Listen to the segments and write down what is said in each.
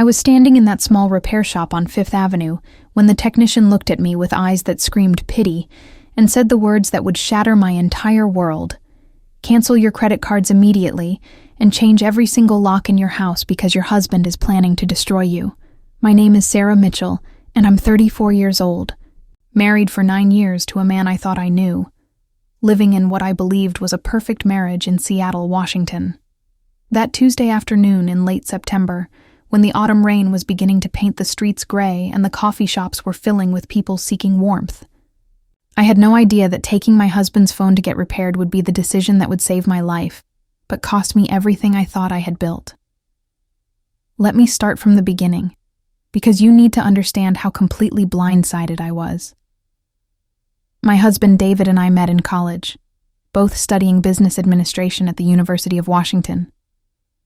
I was standing in that small repair shop on Fifth Avenue when the technician looked at me with eyes that screamed pity and said the words that would shatter my entire world. Cancel your credit cards immediately and change every single lock in your house because your husband is planning to destroy you. My name is Sarah Mitchell, and I'm 34 years old, married for 9 years to a man I thought I knew, living in what I believed was a perfect marriage in Seattle, Washington. That Tuesday afternoon in late September, when the autumn rain was beginning to paint the streets gray and the coffee shops were filling with people seeking warmth, I had no idea that taking my husband's phone to get repaired would be the decision that would save my life, but cost me everything I thought I had built. Let me start from the beginning, because you need to understand how completely blindsided I was. My husband David and I met in college, both studying business administration at the University of Washington.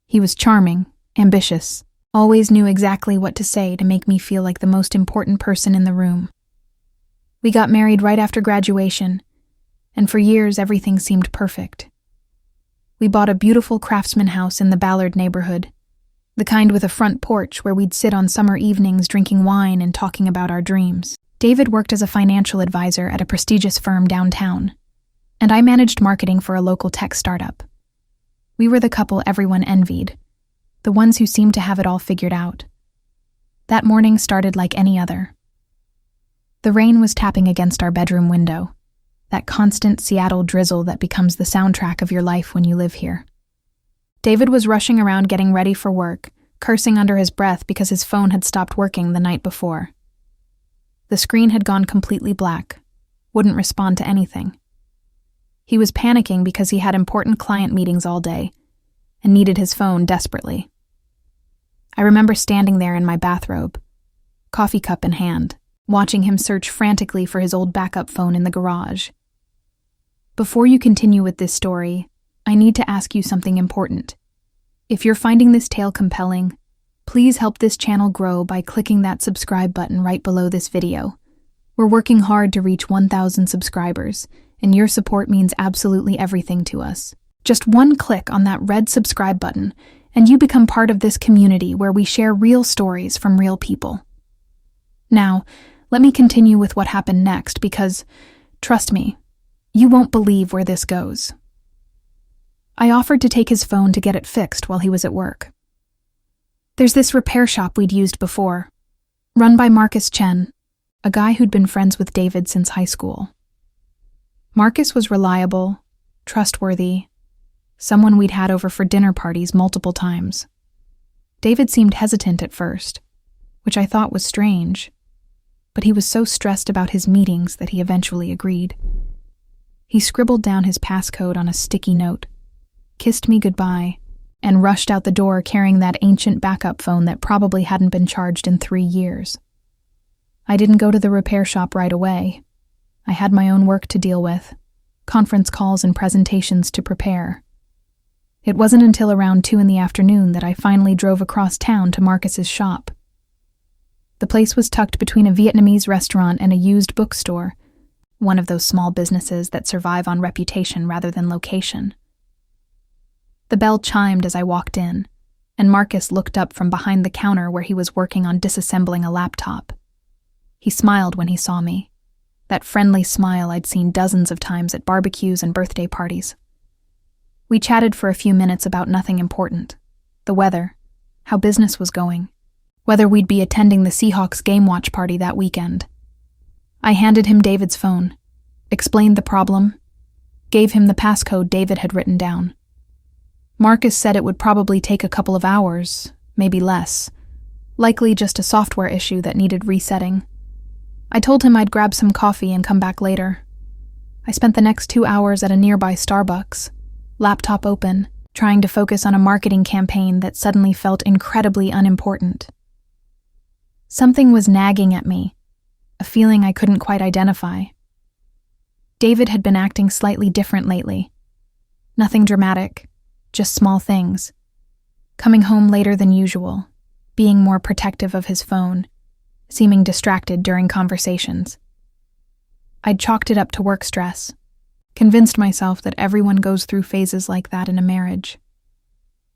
He was charming, ambitious, always knew exactly what to say to make me feel like the most important person in the room. We got married right after graduation, and for years everything seemed perfect. We bought a beautiful craftsman house in the Ballard neighborhood, the kind with a front porch where we'd sit on summer evenings drinking wine and talking about our dreams. David worked as a financial advisor at a prestigious firm downtown, and I managed marketing for a local tech startup. We were the couple everyone envied, the ones who seemed to have it all figured out. That morning started like any other. The rain was tapping against our bedroom window, that constant Seattle drizzle that becomes the soundtrack of your life when you live here. David was rushing around getting ready for work, cursing under his breath because his phone had stopped working the night before. The screen had gone completely black, wouldn't respond to anything. He was panicking because he had important client meetings all day and needed his phone desperately. I remember standing there in my bathrobe, coffee cup in hand, watching him search frantically for his old backup phone in the garage. Before you continue with this story, I need to ask you something important. If you're finding this tale compelling, please help this channel grow by clicking that subscribe button right below this video. We're working hard to reach 1,000 subscribers, and your support means absolutely everything to us. Just one click on that red subscribe button, and you become part of this community where we share real stories from real people. Now, let me continue with what happened next because, trust me, you won't believe where this goes. I offered to take his phone to get it fixed while he was at work. There's this repair shop we'd used before, run by Marcus Chen, a guy who'd been friends with David since high school. Marcus was reliable, trustworthy, someone we'd had over for dinner parties multiple times. David seemed hesitant at first, which I thought was strange, but he was so stressed about his meetings that he eventually agreed. He scribbled down his passcode on a sticky note, kissed me goodbye, and rushed out the door carrying that ancient backup phone that probably hadn't been charged in 3 years. I didn't go to the repair shop right away. I had my own work to deal with, conference calls and presentations to prepare. It wasn't until around 2 p.m. that I finally drove across town to Marcus's shop. The place was tucked between a Vietnamese restaurant and a used bookstore, one of those small businesses that survive on reputation rather than location. The bell chimed as I walked in, and Marcus looked up from behind the counter where he was working on disassembling a laptop. He smiled when he saw me, that friendly smile I'd seen dozens of times at barbecues and birthday parties. We chatted for a few minutes about nothing important, the weather, how business was going, whether we'd be attending the Seahawks game watch party that weekend. I handed him David's phone, explained the problem, gave him the passcode David had written down. Marcus said it would probably take a couple of hours, maybe less, likely just a software issue that needed resetting. I told him I'd grab some coffee and come back later. I spent the next 2 hours at a nearby Starbucks, laptop open, trying to focus on a marketing campaign that suddenly felt incredibly unimportant. Something was nagging at me, a feeling I couldn't quite identify. David had been acting slightly different lately. Nothing dramatic, just small things. Coming home later than usual, being more protective of his phone, seeming distracted during conversations. I'd chalked it up to work stress, convinced myself that everyone goes through phases like that in a marriage.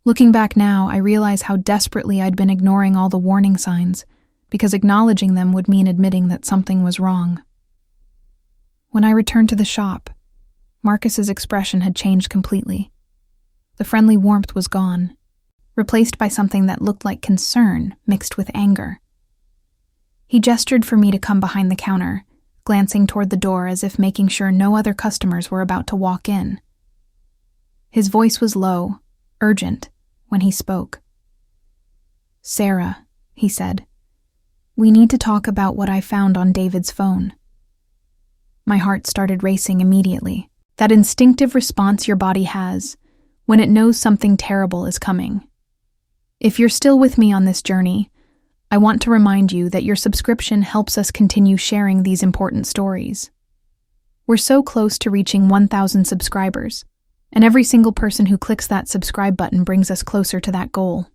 Looking back now, I realize how desperately I'd been ignoring all the warning signs, because acknowledging them would mean admitting that something was wrong. When I returned to the shop, Marcus's expression had changed completely. The friendly warmth was gone, replaced by something that looked like concern mixed with anger. He gestured for me to come behind the counter, glancing toward the door as if making sure no other customers were about to walk in. His voice was low, urgent, when he spoke. "Sarah," he said, "we need to talk about what I found on David's phone." My heart started racing immediately. That instinctive response your body has when it knows something terrible is coming. If you're still with me on this journey, I want to remind you that your subscription helps us continue sharing these important stories. We're so close to reaching 1,000 subscribers, and every single person who clicks that subscribe button brings us closer to that goal.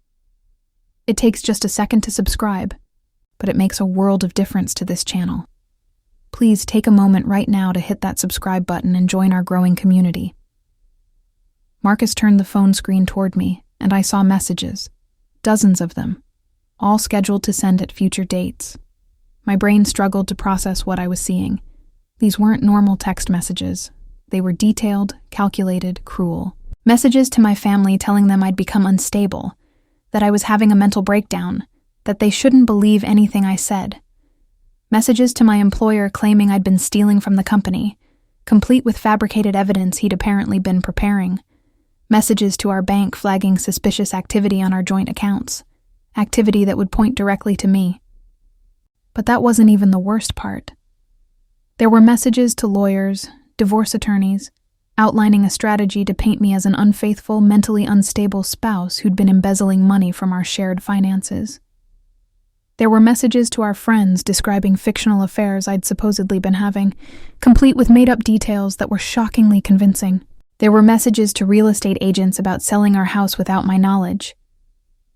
It takes just a second to subscribe, but it makes a world of difference to this channel. Please take a moment right now to hit that subscribe button and join our growing community. Marcus turned the phone screen toward me, and I saw messages, dozens of them, all scheduled to send at future dates. My brain struggled to process what I was seeing. These weren't normal text messages. They were detailed, calculated, cruel. Messages to my family telling them I'd become unstable, that I was having a mental breakdown, that they shouldn't believe anything I said. Messages to my employer claiming I'd been stealing from the company, complete with fabricated evidence he'd apparently been preparing. Messages to our bank flagging suspicious activity on our joint accounts, activity that would point directly to me. But that wasn't even the worst part. There were messages to lawyers, divorce attorneys, outlining a strategy to paint me as an unfaithful, mentally unstable spouse who'd been embezzling money from our shared finances. There were messages to our friends describing fictional affairs I'd supposedly been having, complete with made-up details that were shockingly convincing. There were messages to real estate agents about selling our house without my knowledge.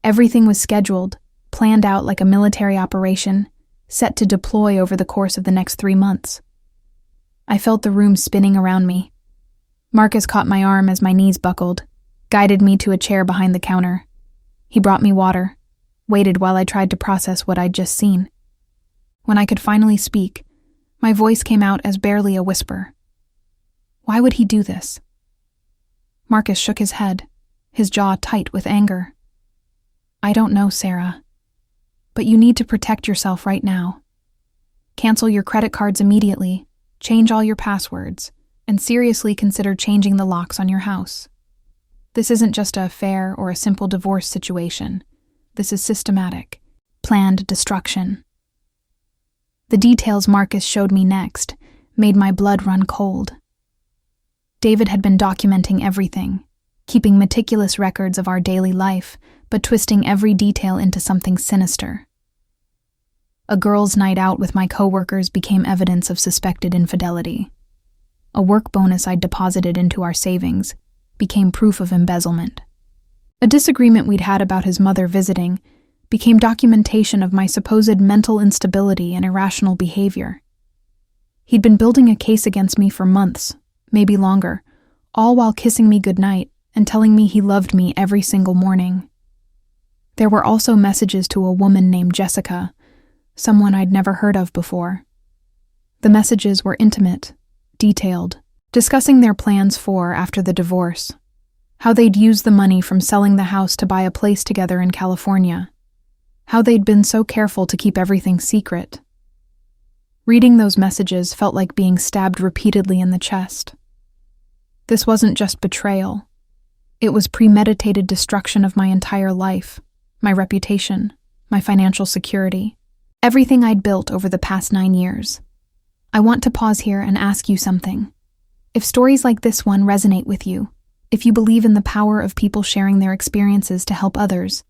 Everything was scheduled, planned out like a military operation, set to deploy over the course of the next 3 months. I felt the room spinning around me. Marcus caught my arm as my knees buckled, guided me to a chair behind the counter. He brought me water, waited while I tried to process what I'd just seen. When I could finally speak, my voice came out as barely a whisper. Why would he do this? Marcus shook his head, his jaw tight with anger. I don't know, Sarah. But you need to protect yourself right now. Cancel your credit cards immediately, change all your passwords, and seriously consider changing the locks on your house. This isn't just an affair or a simple divorce situation. This is systematic, planned destruction. The details Marcus showed me next made my blood run cold. David had been documenting everything, keeping meticulous records of our daily life, but twisting every detail into something sinister. A girls' night out with my coworkers became evidence of suspected infidelity. A work bonus I'd deposited into our savings became proof of embezzlement. A disagreement we'd had about his mother visiting became documentation of my supposed mental instability and irrational behavior. He'd been building a case against me for months, maybe longer, all while kissing me goodnight and telling me he loved me every single morning. There were also messages to a woman named Jessica, someone I'd never heard of before. The messages were intimate, detailed, discussing their plans for after the divorce, how they'd use the money from selling the house to buy a place together in California, how they'd been so careful to keep everything secret. Reading those messages felt like being stabbed repeatedly in the chest. This wasn't just betrayal. It was premeditated destruction of my entire life, my reputation, my financial security, everything I'd built over the past 9 years. I want to pause here and ask you something. If stories like this one resonate with you, if you believe in the power of people sharing their experiences to help others,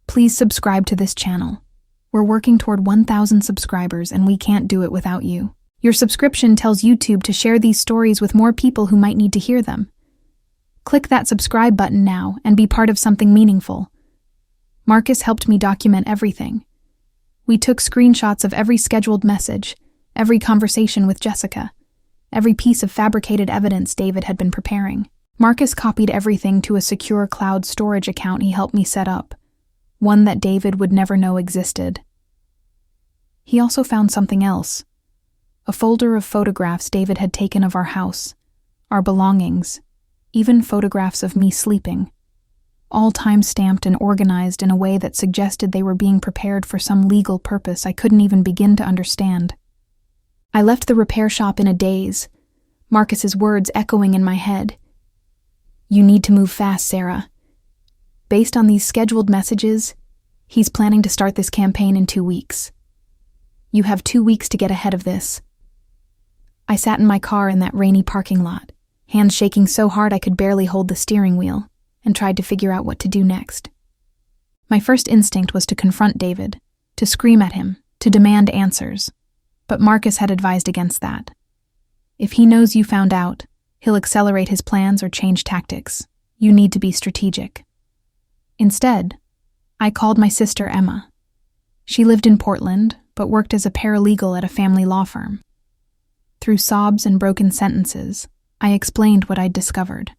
please subscribe to this channel. We're working toward 1,000 subscribers and we can't do it without you. Your subscription tells YouTube to share these stories with more people who might need to hear them. Click that subscribe button now and be part of something meaningful. Marcus helped me document everything. We took screenshots of every scheduled message, every conversation with Jessica, every piece of fabricated evidence David had been preparing. Marcus copied everything to a secure cloud storage account he helped me set up, one that David would never know existed. He also found something else, a folder of photographs David had taken of our house, our belongings, even photographs of me sleeping, all time-stamped and organized in a way that suggested they were being prepared for some legal purpose I couldn't even begin to understand. I left the repair shop in a daze, Marcus's words echoing in my head. "You need to move fast, Sarah." Based on these scheduled messages, he's planning to start this campaign in 2 weeks. You have 2 weeks to get ahead of this. I sat in my car in that rainy parking lot, hands shaking so hard I could barely hold the steering wheel, and tried to figure out what to do next. My first instinct was to confront David, to scream at him, to demand answers, but Marcus had advised against that. If he knows you found out, he'll accelerate his plans or change tactics. You need to be strategic. Instead, I called my sister Emma. She lived in Portland, but worked as a paralegal at a family law firm. Through sobs and broken sentences, I explained what I'd discovered.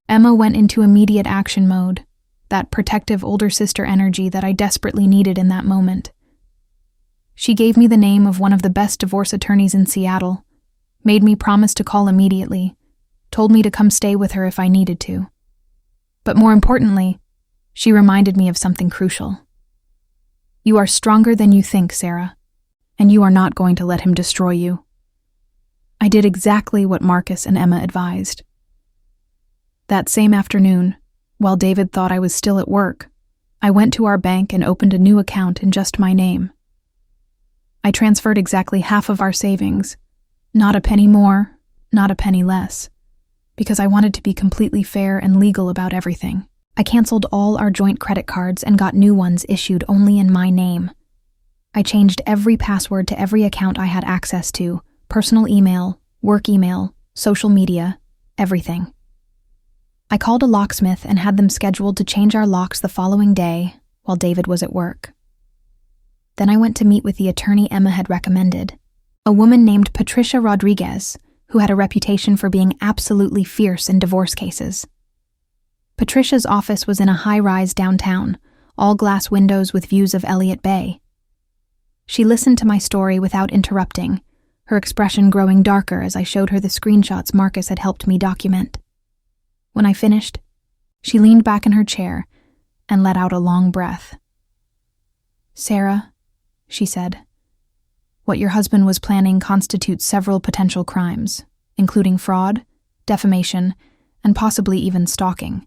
Emma went into immediate action mode, that protective older sister energy that I desperately needed in that moment. She gave me the name of one of the best divorce attorneys in Seattle, made me promise to call immediately, told me to come stay with her if I needed to. But more importantly, she reminded me of something crucial. You are stronger than you think, Sarah, and you are not going to let him destroy you. I did exactly what Marcus and Emma advised. That same afternoon, while David thought I was still at work, I went to our bank and opened a new account in just my name. I transferred exactly half of our savings, not a penny more, not a penny less, because I wanted to be completely fair and legal about everything. I canceled all our joint credit cards and got new ones issued only in my name. I changed every password to every account I had access to, personal email, work email, social media, everything. I called a locksmith and had them scheduled to change our locks the following day while David was at work. Then I went to meet with the attorney Emma had recommended, a woman named Patricia Rodriguez, who had a reputation for being absolutely fierce in divorce cases. Patricia's office was in a high-rise downtown, all glass windows with views of Elliott Bay. She listened to my story without interrupting, her expression growing darker as I showed her the screenshots Marcus had helped me document. When I finished, she leaned back in her chair and let out a long breath. "Sarah," she said, "what your husband was planning constitutes several potential crimes, including fraud, defamation, and possibly even stalking.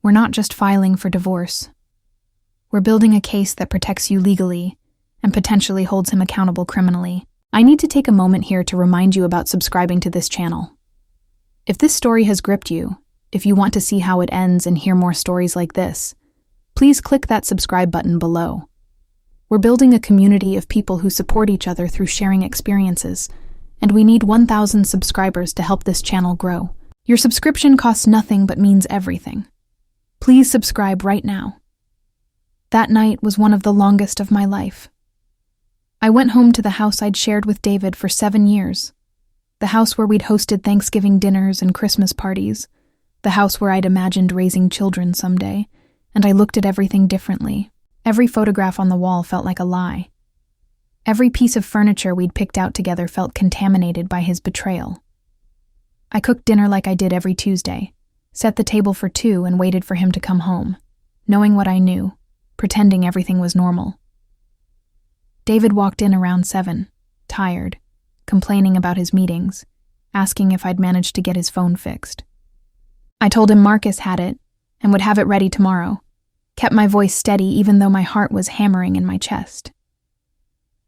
We're not just filing for divorce. We're building a case that protects you legally and potentially holds him accountable criminally. I need to take a moment here to remind you about subscribing to this channel. If this story has gripped you, if you want to see how it ends and hear more stories like this, please click that subscribe button below. We're building a community of people who support each other through sharing experiences, and we need 1,000 subscribers to help this channel grow. Your subscription costs nothing but means everything. Please subscribe right now. That night was one of the longest of my life. I went home to the house I'd shared with David for 7 years, the house where we'd hosted Thanksgiving dinners and Christmas parties, the house where I'd imagined raising children someday, and I looked at everything differently. Every photograph on the wall felt like a lie. Every piece of furniture we'd picked out together felt contaminated by his betrayal. I cooked dinner like I did every Tuesday, set the table for 2 and waited for him to come home, knowing what I knew, pretending everything was normal. David walked in around 7, tired, complaining about his meetings, asking if I'd managed to get his phone fixed. I told him Marcus had it and would have it ready tomorrow, kept my voice steady even though my heart was hammering in my chest.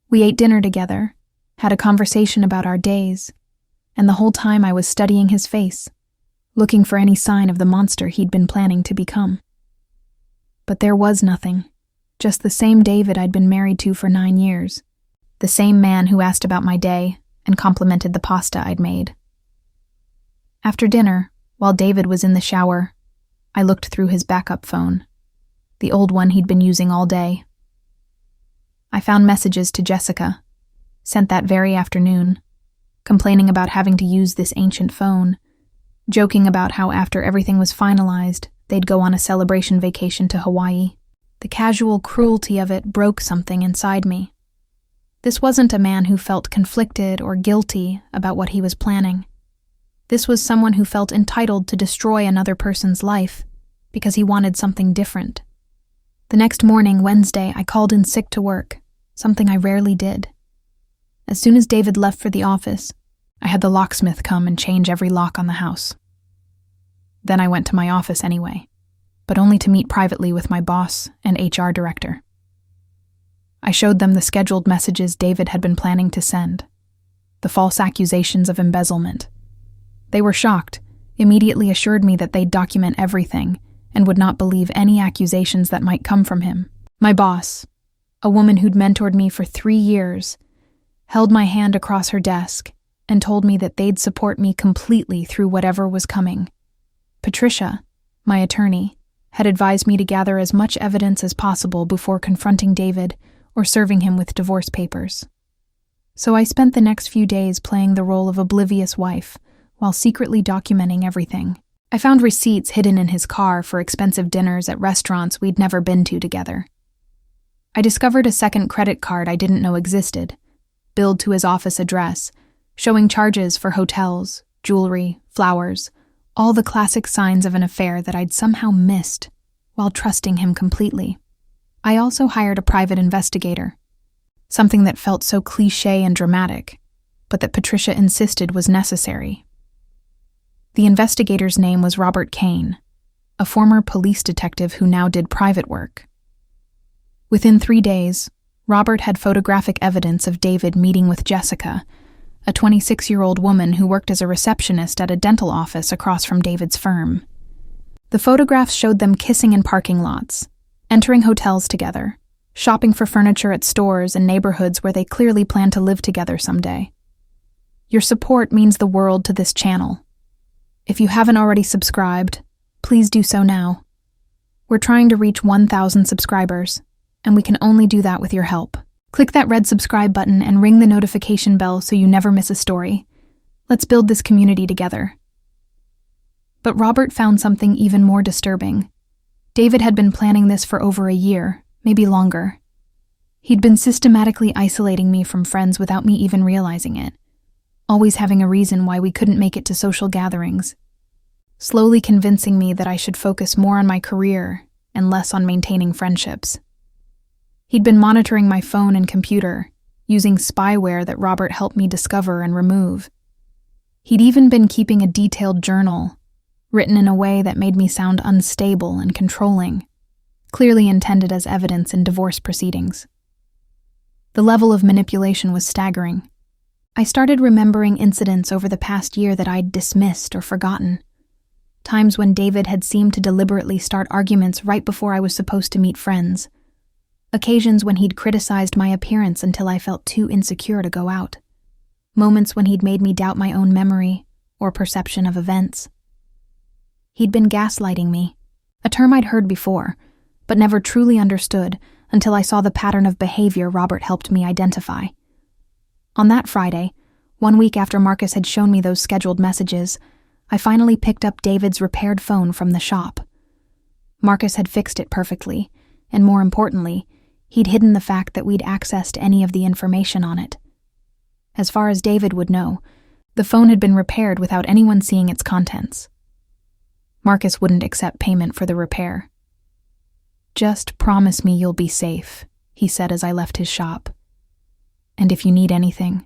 We ate dinner together, had a conversation about our days, and the whole time I was studying his face, looking for any sign of the monster he'd been planning to become. But there was nothing, just the same David I'd been married to for 9 years, the same man who asked about my day and complimented the pasta I'd made. After dinner, while David was in the shower, I looked through his backup phone, the old one he'd been using all day. I found messages to Jessica, sent that very afternoon, complaining about having to use this ancient phone, joking about how after everything was finalized, they'd go on a celebration vacation to Hawaii. The casual cruelty of it broke something inside me. This wasn't a man who felt conflicted or guilty about what he was planning. This was someone who felt entitled to destroy another person's life because he wanted something different. The next morning, Wednesday, I called in sick to work, something I rarely did. As soon as David left for the office, I had the locksmith come and change every lock on the house. Then I went to my office anyway, but only to meet privately with my boss and HR director. I showed them the scheduled messages David had been planning to send, the false accusations of embezzlement. They were shocked, immediately assured me that they'd document everything and would not believe any accusations that might come from him. My boss, a woman who'd mentored me for 3 years, held my hand across her desk and told me that they'd support me completely through whatever was coming. Patricia, my attorney, had advised me to gather as much evidence as possible before confronting David or serving him with divorce papers. So I spent the next few days playing the role of oblivious wife while secretly documenting everything. I found receipts hidden in his car for expensive dinners at restaurants we'd never been to together. I discovered a second credit card I didn't know existed, billed to his office address, showing charges for hotels, jewelry, flowers, all the classic signs of an affair that I'd somehow missed while trusting him completely. I also hired a private investigator, something that felt so cliché and dramatic, but that Patricia insisted was necessary. The investigator's name was Robert Kane, a former police detective who now did private work. Within 3 days, Robert had photographic evidence of David meeting with Jessica, a 26-year-old woman who worked as a receptionist at a dental office across from David's firm. The photographs showed them kissing in parking lots, entering hotels together, shopping for furniture at stores and neighborhoods where they clearly planned to live together someday. Your support means the world to this channel. If you haven't already subscribed, please do so now. We're trying to reach 1,000 subscribers, and we can only do that with your help. Click that red subscribe button and ring the notification bell so you never miss a story. Let's build this community together. But Robert found something even more disturbing. David had been planning this for over a year, maybe longer. He'd been systematically isolating me from friends without me even realizing it, always having a reason why we couldn't make it to social gatherings, slowly convincing me that I should focus more on my career and less on maintaining friendships. He'd been monitoring my phone and computer, using spyware that Robert helped me discover and remove. He'd even been keeping a detailed journal, written in a way that made me sound unstable and controlling, clearly intended as evidence in divorce proceedings. The level of manipulation was staggering. I started remembering incidents over the past year that I'd dismissed or forgotten. Times when David had seemed to deliberately start arguments right before I was supposed to meet friends. Occasions when he'd criticized my appearance until I felt too insecure to go out. Moments when he'd made me doubt my own memory or perception of events. He'd been gaslighting me, a term I'd heard before, but never truly understood until I saw the pattern of behavior Robert helped me identify. On that Friday, 1 week after Marcus had shown me those scheduled messages, I finally picked up David's repaired phone from the shop. Marcus had fixed it perfectly, and more importantly, he'd hidden the fact that we'd accessed any of the information on it. As far as David would know, the phone had been repaired without anyone seeing its contents. Marcus wouldn't accept payment for the repair. "Just promise me you'll be safe," he said as I left his shop. "And if you need anything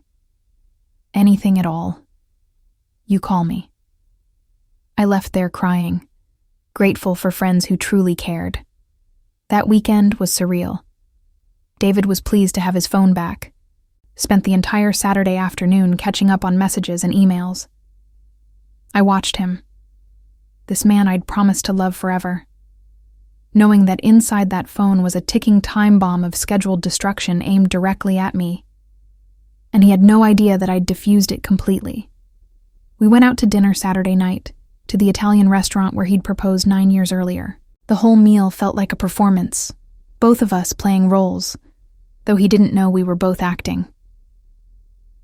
at all, you call me." I left there crying, grateful for friends who truly cared. That weekend was surreal. David was pleased to have his phone back, spent the entire Saturday afternoon catching up on messages and emails. I watched him, this man I'd promised to love forever, knowing that inside that phone was a ticking time bomb of scheduled destruction aimed directly at me. And he had no idea that I'd diffused it completely. We went out to dinner Saturday night, to the Italian restaurant where he'd proposed 9 years earlier. The whole meal felt like a performance, both of us playing roles, though he didn't know we were both acting.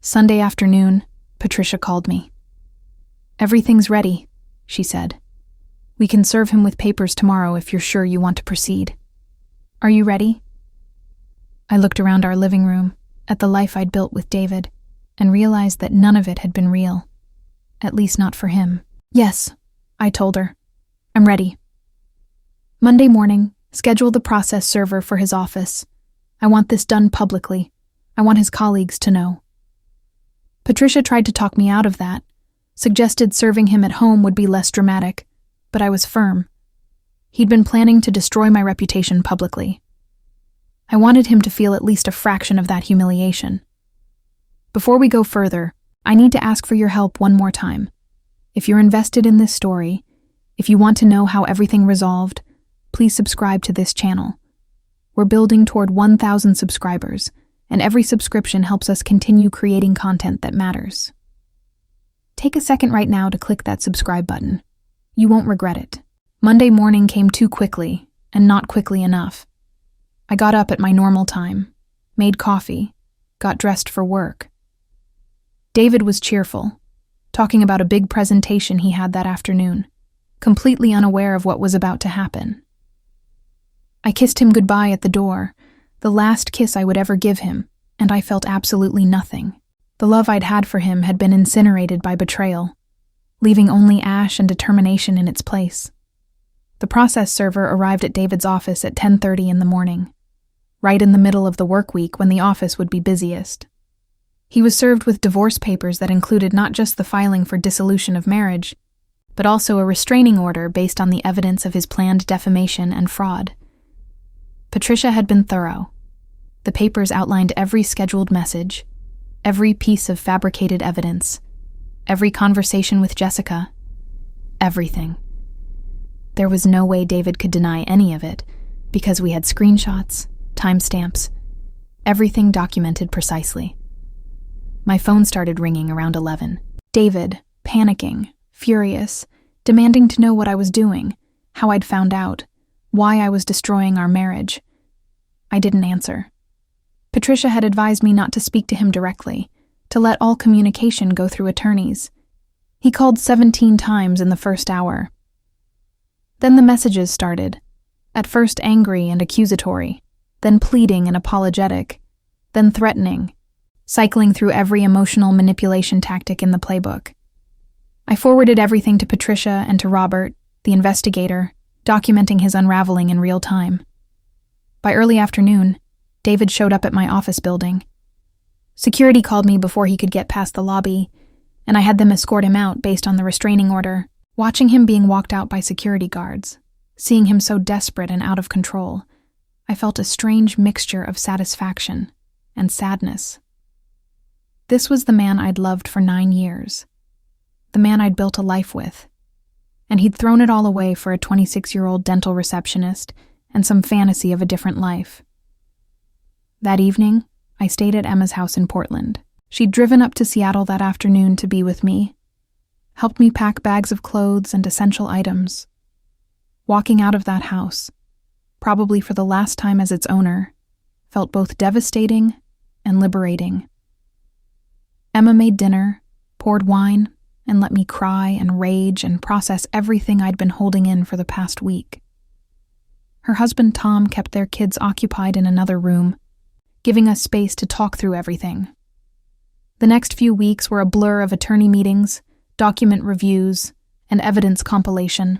Sunday afternoon, Patricia called me. "Everything's ready. she said. "We can serve him with papers tomorrow if you're sure you want to proceed. Are you ready?" I looked around our living room, at the life I'd built with David, and realized that none of it had been real. At least not for him. "Yes," I told her. "I'm ready." Monday morning, schedule the process server for his office. I want this done publicly. I want his colleagues to know. Patricia tried to talk me out of that, suggested serving him at home would be less dramatic, but I was firm. He'd been planning to destroy my reputation publicly. I wanted him to feel at least a fraction of that humiliation. Before we go further, I need to ask for your help one more time. If you're invested in this story, if you want to know how everything resolved, please subscribe to this channel. We're building toward 1,000 subscribers, and every subscription helps us continue creating content that matters. Take a second right now to click that subscribe button. You won't regret it. Monday morning came too quickly, and not quickly enough. I got up at my normal time, made coffee, got dressed for work. David was cheerful, talking about a big presentation he had that afternoon, completely unaware of what was about to happen. I kissed him goodbye at the door, the last kiss I would ever give him, and I felt absolutely nothing. The love I'd had for him had been incinerated by betrayal, leaving only ash and determination in its place. The process server arrived at David's office at 10:30 in the morning, right in the middle of the work week when the office would be busiest. He was served with divorce papers that included not just the filing for dissolution of marriage, but also a restraining order based on the evidence of his planned defamation and fraud. Patricia had been thorough. The papers outlined every scheduled message, every piece of fabricated evidence, every conversation with Jessica, everything. There was no way David could deny any of it, because we had screenshots, timestamps, everything documented precisely. My phone started ringing around 11. David, panicking, furious, demanding to know what I was doing, how I'd found out, why I was destroying our marriage. I didn't answer. Patricia had advised me not to speak to him directly, to let all communication go through attorneys. He called 17 times in the first hour. Then the messages started, at first angry and accusatory, then pleading and apologetic, then threatening, cycling through every emotional manipulation tactic in the playbook. I forwarded everything to Patricia and to Robert, the investigator, documenting his unraveling in real time. By early afternoon, David showed up at my office building. Security called me before he could get past the lobby, and I had them escort him out based on the restraining order. Watching him being walked out by security guards, seeing him so desperate and out of control, I felt a strange mixture of satisfaction and sadness. This was the man I'd loved for 9 years, the man I'd built a life with, and he'd thrown it all away for a 26-year-old dental receptionist and some fantasy of a different life. That evening, I stayed at Emma's house in Portland. She'd driven up to Seattle that afternoon to be with me, helped me pack bags of clothes and essential items. Walking out of that house, probably for the last time as its owner, felt both devastating and liberating. Emma made dinner, poured wine, and let me cry and rage and process everything I'd been holding in for the past week. Her husband Tom kept their kids occupied in another room, giving us space to talk through everything. The next few weeks were a blur of attorney meetings, document reviews, and evidence compilation.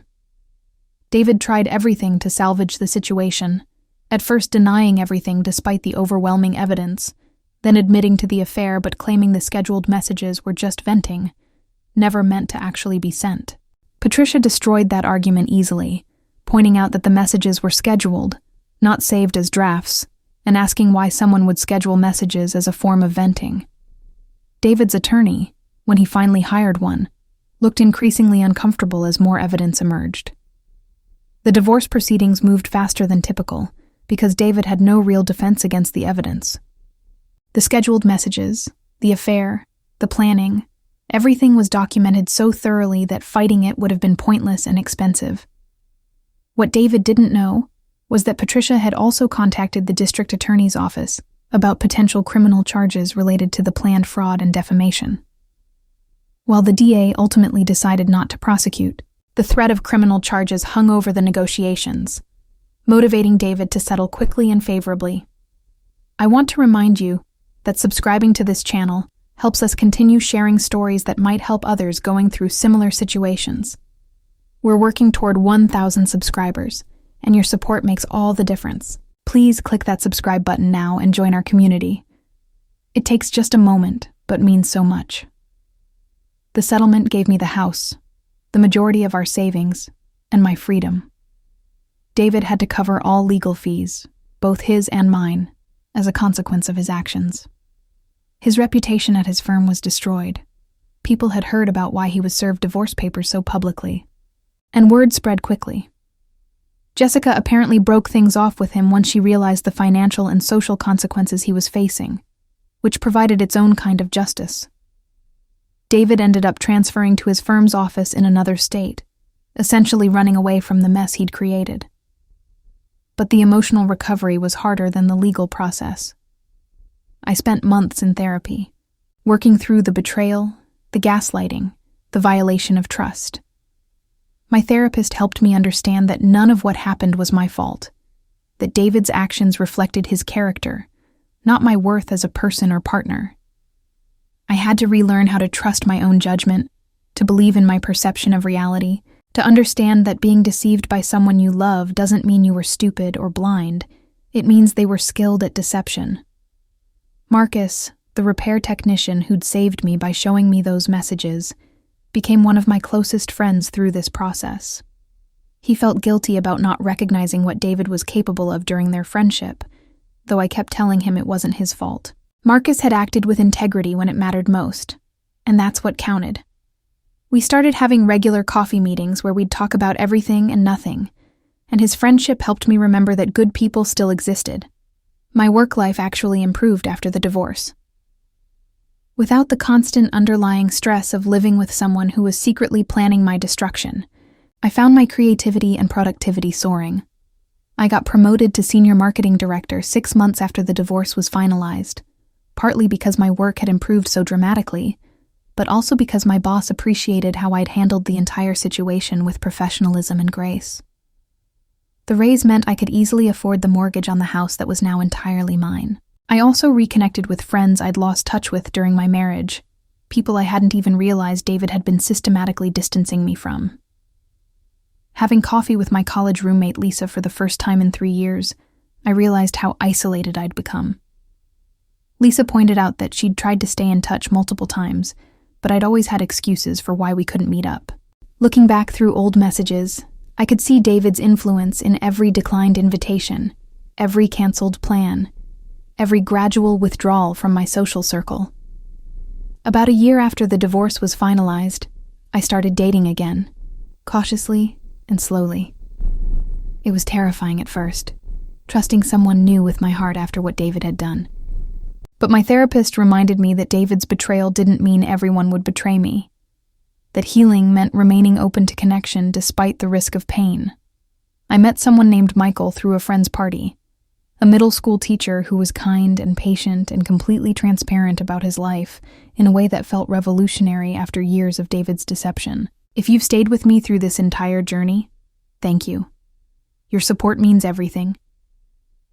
David tried everything to salvage the situation, at first denying everything despite the overwhelming evidence, then admitting to the affair but claiming the scheduled messages were just venting, never meant to actually be sent. Patricia destroyed that argument easily, pointing out that the messages were scheduled, not saved as drafts, and asking why someone would schedule messages as a form of venting. David's attorney, when he finally hired one, looked increasingly uncomfortable as more evidence emerged. The divorce proceedings moved faster than typical, because David had no real defense against the evidence. The scheduled messages, the affair, the planning, everything was documented so thoroughly that fighting it would have been pointless and expensive. What David didn't know was that Patricia had also contacted the district attorney's office about potential criminal charges related to the planned fraud and defamation. While the DA ultimately decided not to prosecute, The threat of criminal charges hung over the negotiations, motivating David to settle quickly and favorably. I want to remind you that subscribing to this channel helps us continue sharing stories that might help others going through similar situations. We're working toward 1,000 subscribers, and your support makes all the difference. Please click that subscribe button now and join our community. It takes just a moment, but means so much. The settlement gave me the house, the majority of our savings, and my freedom. David had to cover all legal fees, both his and mine, as a consequence of his actions. His reputation at his firm was destroyed. People had heard about why he was served divorce papers so publicly, and word spread quickly. Jessica apparently broke things off with him once she realized the financial and social consequences he was facing, which provided its own kind of justice. David ended up transferring to his firm's office in another state, essentially running away from the mess he'd created. But the emotional recovery was harder than the legal process. I spent months in therapy, working through the betrayal, the gaslighting, the violation of trust. My therapist helped me understand that none of what happened was my fault, that David's actions reflected his character, not my worth as a person or partner. I had to relearn how to trust my own judgment, to believe in my perception of reality, to understand that being deceived by someone you love doesn't mean you were stupid or blind. It means they were skilled at deception. Marcus, the repair technician who'd saved me by showing me those messages, became one of my closest friends through this process. He felt guilty about not recognizing what David was capable of during their friendship, though I kept telling him it wasn't his fault. Marcus had acted with integrity when it mattered most, and that's what counted. We started having regular coffee meetings where we'd talk about everything and nothing, and his friendship helped me remember that good people still existed. My work life actually improved after the divorce. Without the constant underlying stress of living with someone who was secretly planning my destruction, I found my creativity and productivity soaring. I got promoted to senior marketing director 6 months after the divorce was finalized, partly because my work had improved so dramatically, but also because my boss appreciated how I'd handled the entire situation with professionalism and grace. The raise meant I could easily afford the mortgage on the house that was now entirely mine. I also reconnected with friends I'd lost touch with during my marriage, people I hadn't even realized David had been systematically distancing me from. Having coffee with my college roommate Lisa for the first time in 3 years, I realized how isolated I'd become. Lisa pointed out that she'd tried to stay in touch multiple times, but I'd always had excuses for why we couldn't meet up. Looking back through old messages, I could see David's influence in every declined invitation, every canceled plan, every gradual withdrawal from my social circle. About a year after the divorce was finalized, I started dating again, cautiously and slowly. It was terrifying at first, trusting someone new with my heart after what David had done. But my therapist reminded me that David's betrayal didn't mean everyone would betray me, that healing meant remaining open to connection despite the risk of pain. I met someone named Michael through a friend's party, a middle school teacher who was kind and patient and completely transparent about his life in a way that felt revolutionary after years of David's deception. If you've stayed with me through this entire journey, thank you. Your support means everything.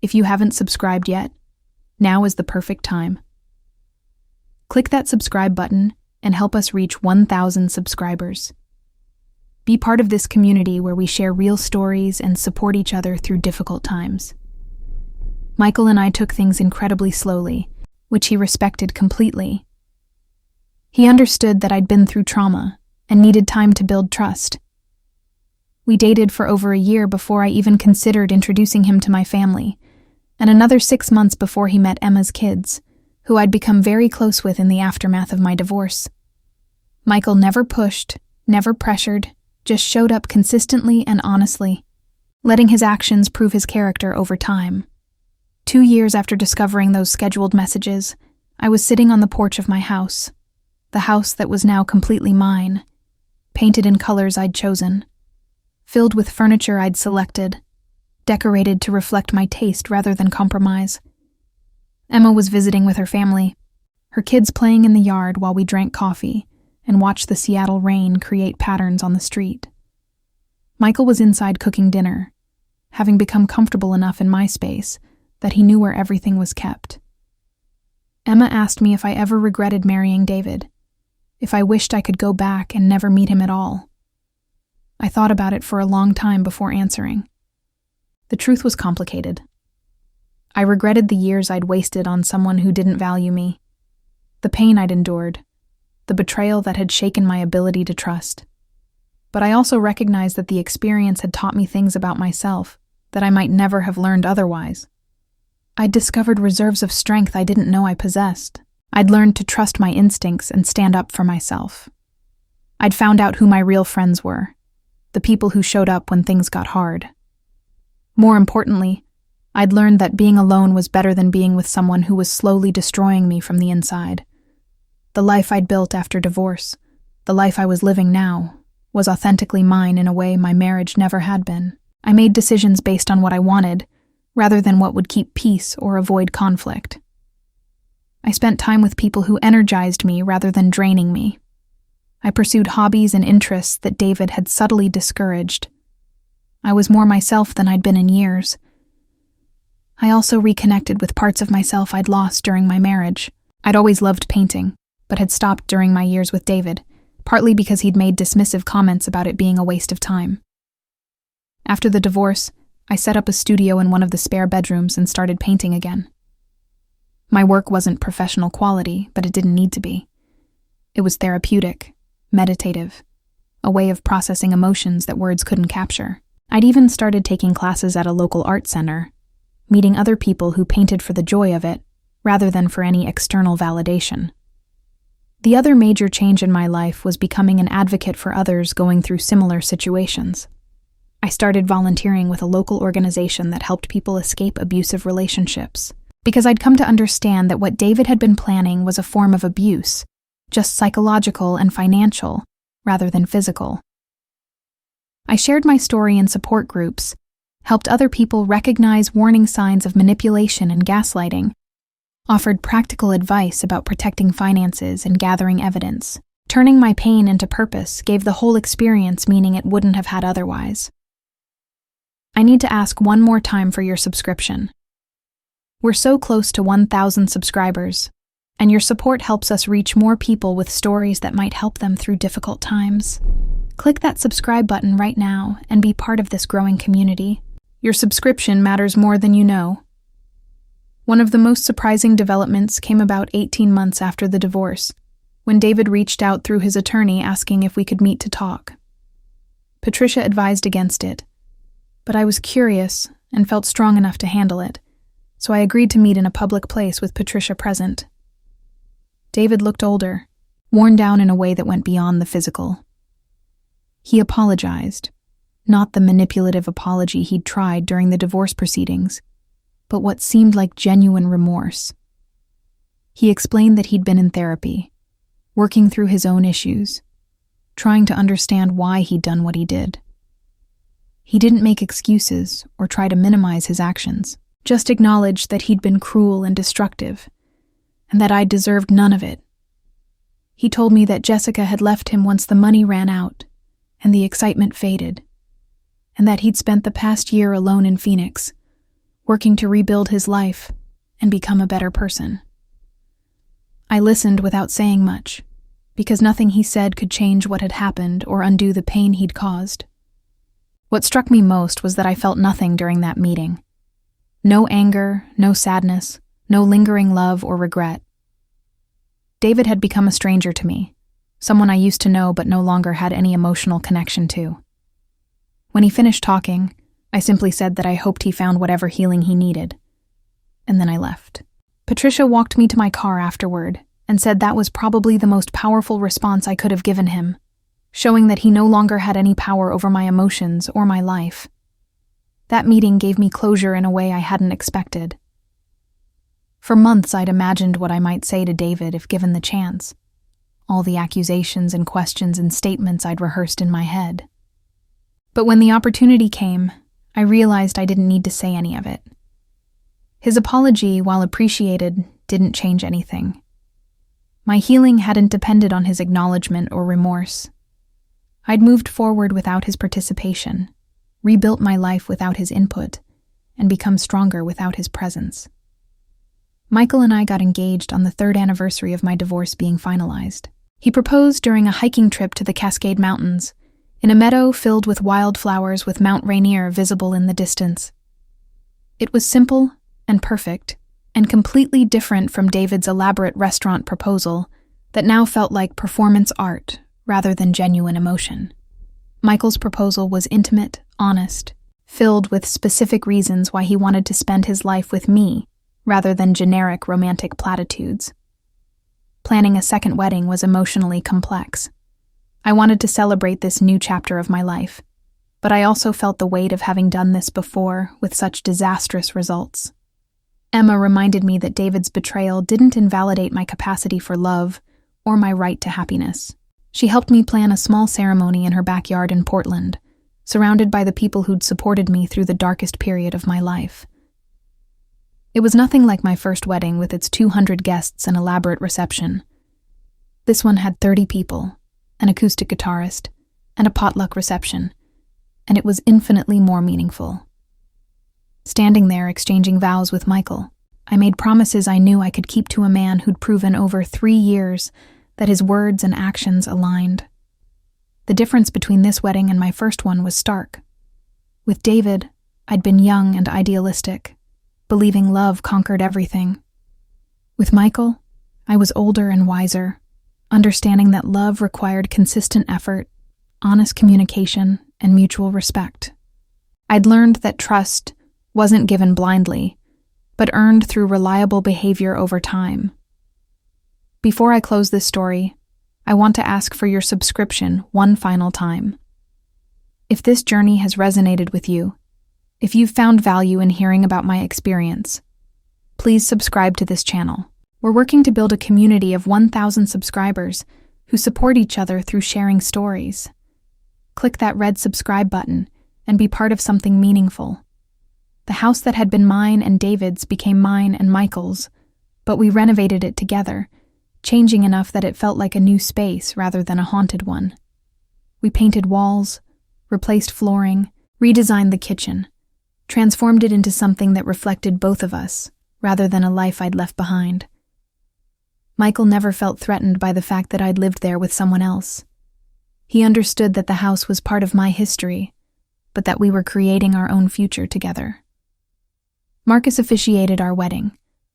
If you haven't subscribed yet, now is the perfect time. Click that subscribe button and help us reach 1,000 subscribers. Be part of this community where we share real stories and support each other through difficult times. Michael and I took things incredibly slowly, which he respected completely. He understood that I'd been through trauma and needed time to build trust. We dated for over a year before I even considered introducing him to my family, and another 6 months before he met Emma's kids, who I'd become very close with in the aftermath of my divorce. Michael never pushed, never pressured, just showed up consistently and honestly, letting his actions prove his character over time. 2 years after discovering those scheduled messages, I was sitting on the porch of my house, the house that was now completely mine, painted in colors I'd chosen, filled with furniture I'd selected, decorated to reflect my taste rather than compromise. Emma was visiting with her family, her kids playing in the yard while we drank coffee and watched the Seattle rain create patterns on the street. Michael was inside cooking dinner, having become comfortable enough in my space that he knew where everything was kept. Emma asked me if I ever regretted marrying David, if I wished I could go back and never meet him at all. I thought about it for a long time before answering. The truth was complicated. I regretted the years I'd wasted on someone who didn't value me, the pain I'd endured, the betrayal that had shaken my ability to trust. But I also recognized that the experience had taught me things about myself that I might never have learned otherwise. I'd discovered reserves of strength I didn't know I possessed. I'd learned to trust my instincts and stand up for myself. I'd found out who my real friends were, the people who showed up when things got hard. More importantly, I'd learned that being alone was better than being with someone who was slowly destroying me from the inside. The life I'd built after divorce, the life I was living now, was authentically mine in a way my marriage never had been. I made decisions based on what I wanted, rather than what would keep peace or avoid conflict. I spent time with people who energized me rather than draining me. I pursued hobbies and interests that David had subtly discouraged. I was more myself than I'd been in years. I also reconnected with parts of myself I'd lost during my marriage. I'd always loved painting, but had stopped during my years with David, partly because he'd made dismissive comments about it being a waste of time. After the divorce, I set up a studio in one of the spare bedrooms and started painting again. My work wasn't professional quality, but it didn't need to be. It was therapeutic, meditative, a way of processing emotions that words couldn't capture. I'd even started taking classes at a local art center, meeting other people who painted for the joy of it, rather than for any external validation. The other major change in my life was becoming an advocate for others going through similar situations. I started volunteering with a local organization that helped people escape abusive relationships, because I'd come to understand that what David had been planning was a form of abuse, just psychological and financial, rather than physical. I shared my story in support groups, helped other people recognize warning signs of manipulation and gaslighting, offered practical advice about protecting finances and gathering evidence. Turning my pain into purpose gave the whole experience meaning it wouldn't have had otherwise. I need to ask one more time for your subscription. We're so close to 1,000 subscribers, and your support helps us reach more people with stories that might help them through difficult times. Click that subscribe button right now and be part of this growing community. Your subscription matters more than you know. One of the most surprising developments came about 18 months after the divorce, when David reached out through his attorney asking if we could meet to talk. Patricia advised against it, but I was curious and felt strong enough to handle it, so I agreed to meet in a public place with Patricia present. David looked older, worn down in a way that went beyond the physical. He apologized, not the manipulative apology he'd tried during the divorce proceedings, but what seemed like genuine remorse. He explained that he'd been in therapy, working through his own issues, trying to understand why he'd done what he did. He didn't make excuses or try to minimize his actions, just acknowledged that he'd been cruel and destructive, and that I'd deserved none of it. He told me that Jessica had left him once the money ran out and the excitement faded, and that he'd spent the past year alone in Phoenix, working to rebuild his life and become a better person. I listened without saying much, because nothing he said could change what had happened or undo the pain he'd caused. What struck me most was that I felt nothing during that meeting. No anger, no sadness, no lingering love or regret. David had become a stranger to me, someone I used to know but no longer had any emotional connection to. When he finished talking, I simply said that I hoped he found whatever healing he needed, and then I left. Patricia walked me to my car afterward and said that was probably the most powerful response I could have given him, showing that he no longer had any power over my emotions or my life. That meeting gave me closure in a way I hadn't expected. For months I'd imagined what I might say to David if given the chance, all the accusations and questions and statements I'd rehearsed in my head. But when the opportunity came, I realized I didn't need to say any of it. His apology, while appreciated, didn't change anything. My healing hadn't depended on his acknowledgement or remorse. I'd moved forward without his participation, rebuilt my life without his input, and become stronger without his presence. Michael and I got engaged on the 3rd anniversary of my divorce being finalized. He proposed during a hiking trip to the Cascade Mountains, in a meadow filled with wildflowers with Mount Rainier visible in the distance. It was simple and perfect, and completely different from David's elaborate restaurant proposal that now felt like performance art rather than genuine emotion. Michael's proposal was intimate, honest, filled with specific reasons why he wanted to spend his life with me rather than generic romantic platitudes. Planning a second wedding was emotionally complex. I wanted to celebrate this new chapter of my life, but I also felt the weight of having done this before with such disastrous results. Emma reminded me that David's betrayal didn't invalidate my capacity for love or my right to happiness. She helped me plan a small ceremony in her backyard in Portland, surrounded by the people who'd supported me through the darkest period of my life. It was nothing like my first wedding with its 200 guests and elaborate reception. This one had 30 people, an acoustic guitarist, and a potluck reception, and it was infinitely more meaningful. Standing there exchanging vows with Michael, I made promises I knew I could keep to a man who'd proven over 3 years that his words and actions aligned. The difference between this wedding and my first one was stark. With David, I'd been young and idealistic, believing love conquered everything. With Michael, I was older and wiser, understanding that love required consistent effort, honest communication, and mutual respect. I'd learned that trust wasn't given blindly, but earned through reliable behavior over time. Before I close this story, I want to ask for your subscription one final time. If this journey has resonated with you, if you've found value in hearing about my experience, please subscribe to this channel. We're working to build a community of 1,000 subscribers who support each other through sharing stories. Click that red subscribe button and be part of something meaningful. The house that had been mine and David's became mine and Michael's, but we renovated it together, changing enough that it felt like a new space rather than a haunted one. We painted walls, replaced flooring, redesigned the kitchen, transformed it into something that reflected both of us, rather than a life I'd left behind. Michael never felt threatened by the fact that I'd lived there with someone else. He understood that the house was part of my history, but that we were creating our own future together. Marcus officiated our wedding,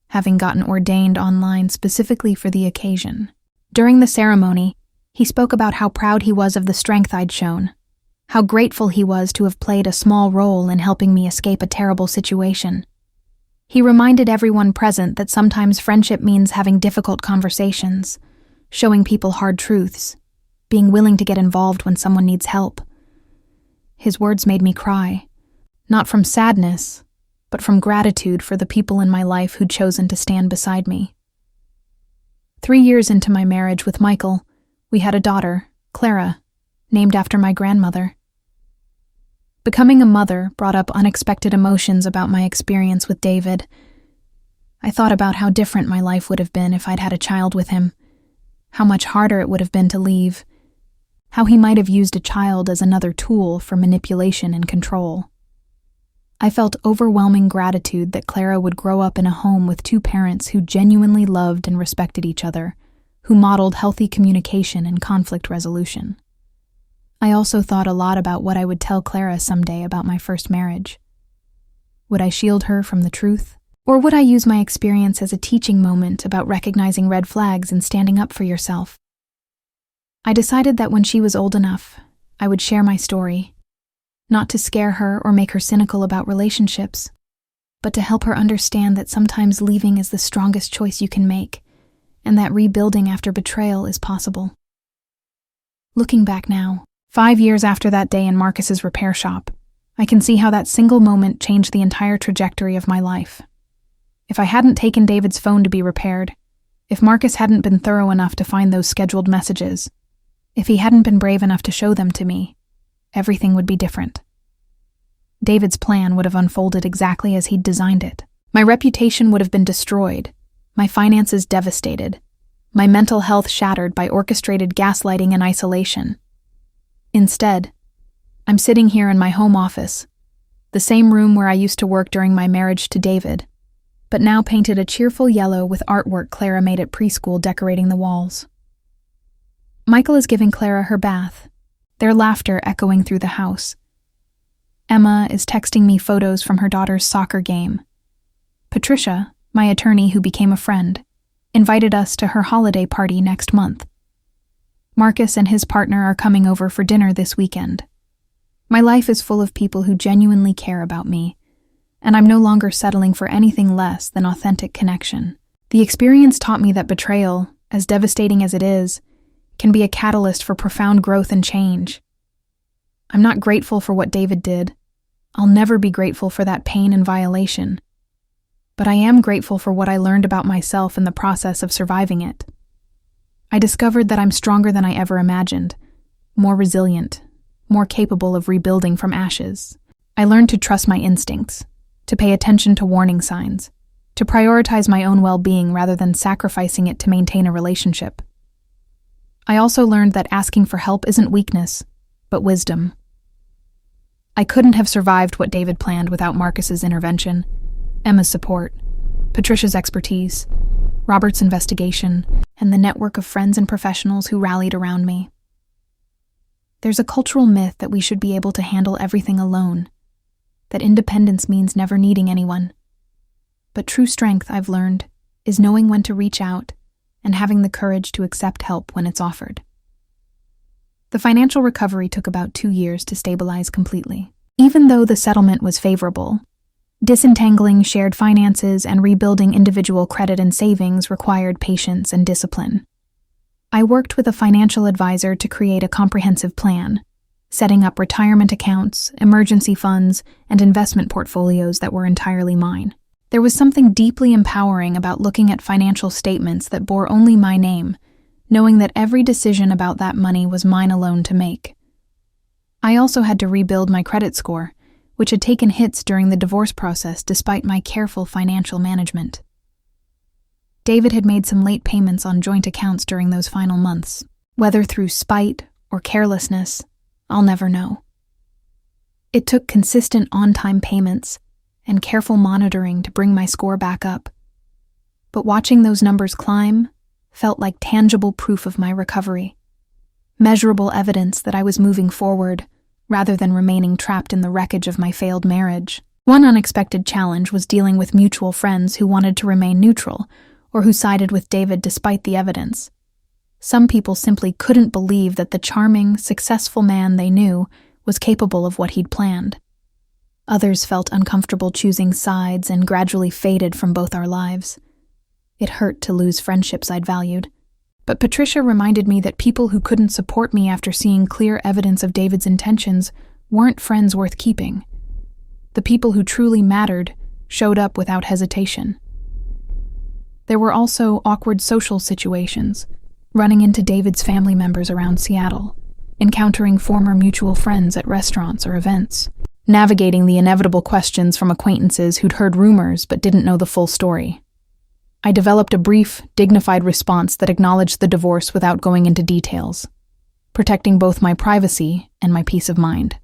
having gotten ordained online specifically for the occasion. During the ceremony, he spoke about how proud he was of the strength I'd shown, how grateful he was to have played a small role in helping me escape a terrible situation. He reminded everyone present that sometimes friendship means having difficult conversations, showing people hard truths, being willing to get involved when someone needs help. His words made me cry, not from sadness, but from gratitude for the people in my life who'd chosen to stand beside me. 3 years into my marriage with Michael, we had a daughter, Clara, named after my grandmother. Becoming a mother brought up unexpected emotions about my experience with David. I thought about how different my life would have been if I'd had a child with him, how much harder it would have been to leave, how he might have used a child as another tool for manipulation and control. I felt overwhelming gratitude that Clara would grow up in a home with 2 parents who genuinely loved and respected each other, who modeled healthy communication and conflict resolution. I also thought a lot about what I would tell Clara someday about my first marriage. Would I shield her from the truth? Or would I use my experience as a teaching moment about recognizing red flags and standing up for yourself? I decided that when she was old enough, I would share my story, not to scare her or make her cynical about relationships, but to help her understand that sometimes leaving is the strongest choice you can make, and that rebuilding after betrayal is possible. Looking back now, 5 years after that day in Marcus's repair shop, I can see how that single moment changed the entire trajectory of my life. If I hadn't taken David's phone to be repaired, if Marcus hadn't been thorough enough to find those scheduled messages, if he hadn't been brave enough to show them to me, everything would be different. David's plan would have unfolded exactly as he'd designed it. My reputation would have been destroyed, my finances devastated, my mental health shattered by orchestrated gaslighting and isolation. Instead, I'm sitting here in my home office, the same room where I used to work during my marriage to David, but now painted a cheerful yellow with artwork Clara made at preschool decorating the walls. Michael is giving Clara her bath, their laughter echoing through the house. Emma is texting me photos from her daughter's soccer game. Patricia, my attorney who became a friend, invited us to her holiday party next month. Marcus and his partner are coming over for dinner this weekend. My life is full of people who genuinely care about me, and I'm no longer settling for anything less than authentic connection. The experience taught me that betrayal, as devastating as it is, can be a catalyst for profound growth and change. I'm not grateful for what David did. I'll never be grateful for that pain and violation. But I am grateful for what I learned about myself in the process of surviving it. I discovered that I'm stronger than I ever imagined, more resilient, more capable of rebuilding from ashes. I learned to trust my instincts, to pay attention to warning signs, to prioritize my own well-being rather than sacrificing it to maintain a relationship. I also learned that asking for help isn't weakness, but wisdom. I couldn't have survived what David planned without Marcus's intervention, Emma's support, Patricia's expertise, Robert's investigation, and the network of friends and professionals who rallied around me. There's a cultural myth that we should be able to handle everything alone, that independence means never needing anyone. But true strength, I've learned, is knowing when to reach out and having the courage to accept help when it's offered. The financial recovery took about 2 years to stabilize completely. Even though the settlement was favorable, disentangling shared finances and rebuilding individual credit and savings required patience and discipline. I worked with a financial advisor to create a comprehensive plan, setting up retirement accounts, emergency funds, and investment portfolios that were entirely mine. There was something deeply empowering about looking at financial statements that bore only my name, knowing that every decision about that money was mine alone to make. I also had to rebuild my credit score, which had taken hits during the divorce process despite my careful financial management. David had made some late payments on joint accounts during those final months. Whether through spite or carelessness, I'll never know. It took consistent on-time payments and careful monitoring to bring my score back up. But watching those numbers climb felt like tangible proof of my recovery, measurable evidence that I was moving forward rather than remaining trapped in the wreckage of my failed marriage. One unexpected challenge was dealing with mutual friends who wanted to remain neutral or who sided with David despite the evidence. Some people simply couldn't believe that the charming, successful man they knew was capable of what he'd planned. Others felt uncomfortable choosing sides and gradually faded from both our lives. It hurt to lose friendships I'd valued. But Patricia reminded me that people who couldn't support me after seeing clear evidence of David's intentions weren't friends worth keeping. The people who truly mattered showed up without hesitation. There were also awkward social situations, running into David's family members around Seattle, encountering former mutual friends at restaurants or events, navigating the inevitable questions from acquaintances who'd heard rumors but didn't know the full story. I developed a brief, dignified response that acknowledged the divorce without going into details, protecting both my privacy and my peace of mind.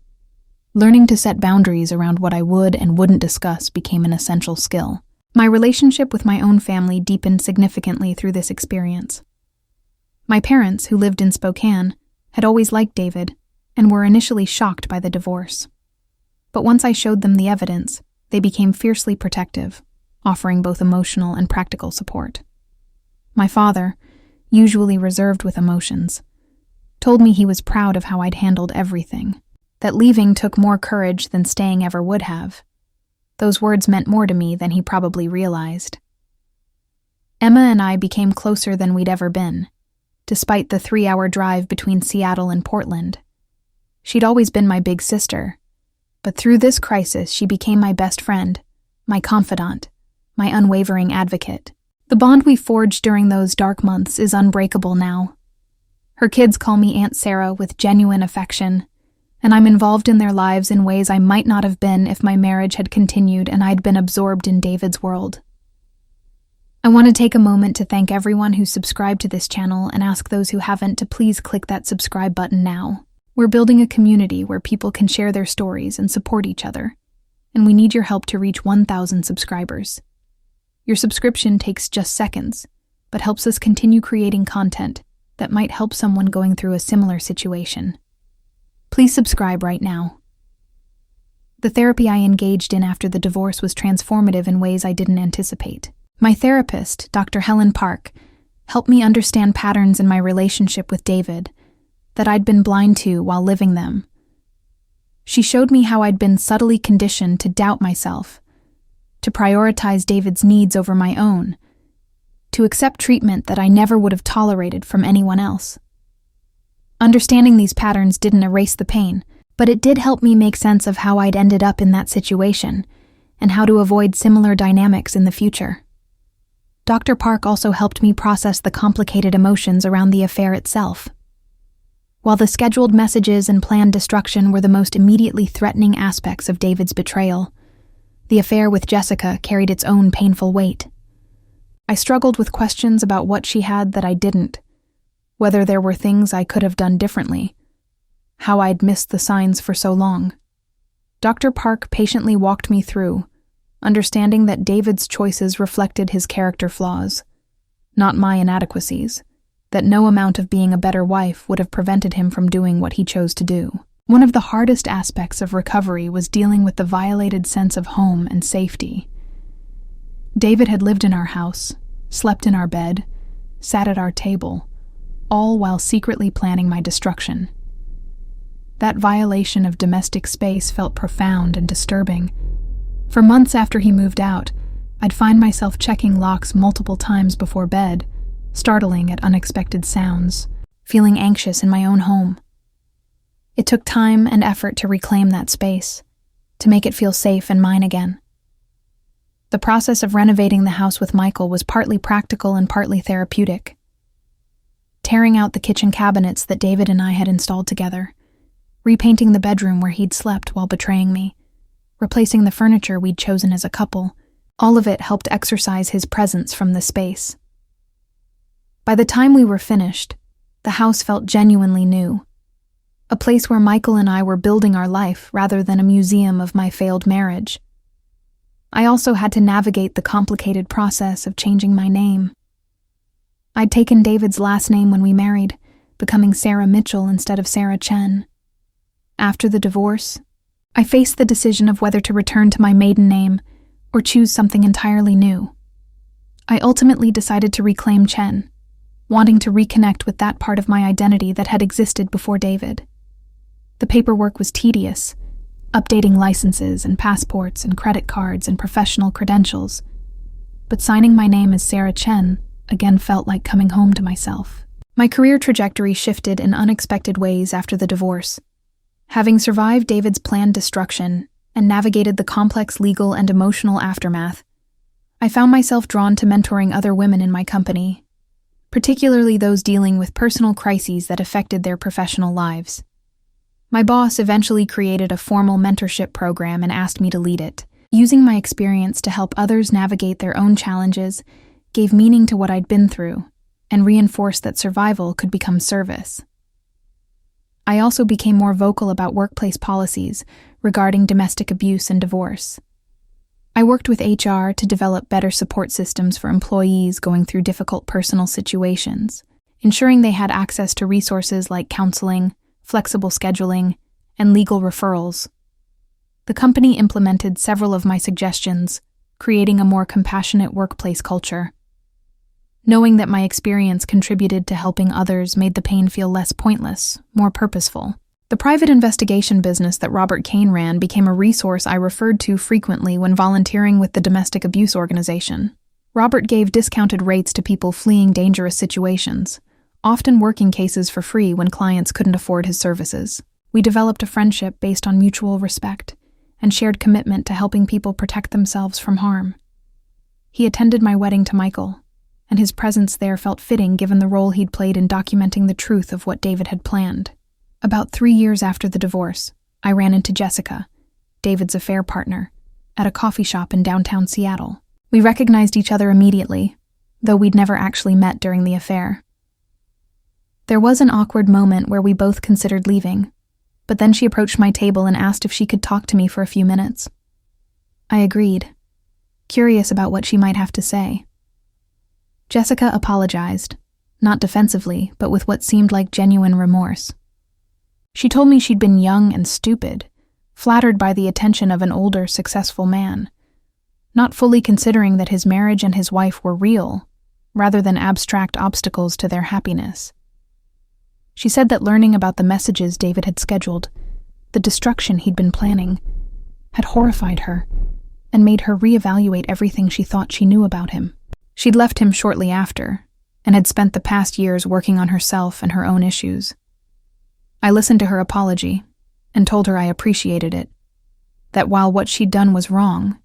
Learning to set boundaries around what I would and wouldn't discuss became an essential skill. My relationship with my own family deepened significantly through this experience. My parents, who lived in Spokane, had always liked David and were initially shocked by the divorce. But once I showed them the evidence, they became fiercely protective, offering both emotional and practical support. My father, usually reserved with emotions, told me he was proud of how I'd handled everything, that leaving took more courage than staying ever would have. Those words meant more to me than he probably realized. Emma and I became closer than we'd ever been, despite the 3-hour drive between Seattle and Portland. She'd always been my big sister, but through this crisis she became my best friend, my confidant, my unwavering advocate. The bond we forged during those dark months is unbreakable now. Her kids call me Aunt Sarah with genuine affection, and I'm involved in their lives in ways I might not have been if my marriage had continued and I'd been absorbed in David's world. I want to take a moment to thank everyone who subscribed to this channel and ask those who haven't to please click that subscribe button now. We're building a community where people can share their stories and support each other, and we need your help to reach 1,000 subscribers. Your subscription takes just seconds, but helps us continue creating content that might help someone going through a similar situation. Please subscribe right now. The therapy I engaged in after the divorce was transformative in ways I didn't anticipate. My therapist, Dr. Helen Park, helped me understand patterns in my relationship with David that I'd been blind to while living them. She showed me how I'd been subtly conditioned to doubt myself, to prioritize David's needs over my own, to accept treatment that I never would have tolerated from anyone else. Understanding these patterns didn't erase the pain, but it did help me make sense of how I'd ended up in that situation and how to avoid similar dynamics in the future. Dr. Park also helped me process the complicated emotions around the affair itself. While the scheduled messages and planned destruction were the most immediately threatening aspects of David's betrayal, the affair with Jessica carried its own painful weight. I struggled with questions about what she had that I didn't, whether there were things I could have done differently, how I'd missed the signs for so long. Dr. Park patiently walked me through, understanding that David's choices reflected his character flaws, not my inadequacies, that no amount of being a better wife would have prevented him from doing what he chose to do. One of the hardest aspects of recovery was dealing with the violated sense of home and safety. David had lived in our house, slept in our bed, sat at our table, all while secretly planning my destruction. That violation of domestic space felt profound and disturbing. For months after he moved out, I'd find myself checking locks multiple times before bed, startling at unexpected sounds, feeling anxious in my own home. It took time and effort to reclaim that space, to make it feel safe and mine again. The process of renovating the house with Michael was partly practical and partly therapeutic. Tearing out the kitchen cabinets that David and I had installed together, repainting the bedroom where he'd slept while betraying me, replacing the furniture we'd chosen as a couple, all of it helped exorcise his presence from the space. By the time we were finished, the house felt genuinely new, a place where Michael and I were building our life rather than a museum of my failed marriage. I also had to navigate the complicated process of changing my name. I'd taken David's last name when we married, becoming Sarah Mitchell instead of Sarah Chen. After the divorce, I faced the decision of whether to return to my maiden name or choose something entirely new. I ultimately decided to reclaim Chen, wanting to reconnect with that part of my identity that had existed before David. The paperwork was tedious, updating licenses and passports and credit cards and professional credentials, but signing my name as Sarah Chen again felt like coming home to myself. My career trajectory shifted in unexpected ways after the divorce. Having survived David's planned destruction and navigated the complex legal and emotional aftermath, I found myself drawn to mentoring other women in my company, particularly those dealing with personal crises that affected their professional lives. My boss eventually created a formal mentorship program and asked me to lead it. Using my experience to help others navigate their own challenges gave meaning to what I'd been through and reinforced that survival could become service. I also became more vocal about workplace policies regarding domestic abuse and divorce. I worked with HR to develop better support systems for employees going through difficult personal situations, ensuring they had access to resources like counseling, flexible scheduling, and legal referrals. The company implemented several of my suggestions, creating a more compassionate workplace culture. Knowing that my experience contributed to helping others made the pain feel less pointless, more purposeful. The private investigation business that Robert Kane ran became a resource I referred to frequently when volunteering with the domestic abuse organization. Robert gave discounted rates to people fleeing dangerous situations, often working cases for free when clients couldn't afford his services. We developed a friendship based on mutual respect and shared commitment to helping people protect themselves from harm. He attended my wedding to Michael, and his presence there felt fitting given the role he'd played in documenting the truth of what David had planned. About 3 years after the divorce, I ran into Jessica, David's affair partner, at a coffee shop in downtown Seattle. We recognized each other immediately, though we'd never actually met during the affair. There was an awkward moment where we both considered leaving, but then she approached my table and asked if she could talk to me for a few minutes. I agreed, curious about what she might have to say. Jessica apologized, not defensively, but with what seemed like genuine remorse. She told me she'd been young and stupid, flattered by the attention of an older, successful man, not fully considering that his marriage and his wife were real, rather than abstract obstacles to their happiness. She said that learning about the messages David had scheduled, the destruction he'd been planning, had horrified her and made her reevaluate everything she thought she knew about him. She'd left him shortly after and had spent the past years working on herself and her own issues. I listened to her apology and told her I appreciated it, that while what she'd done was wrong,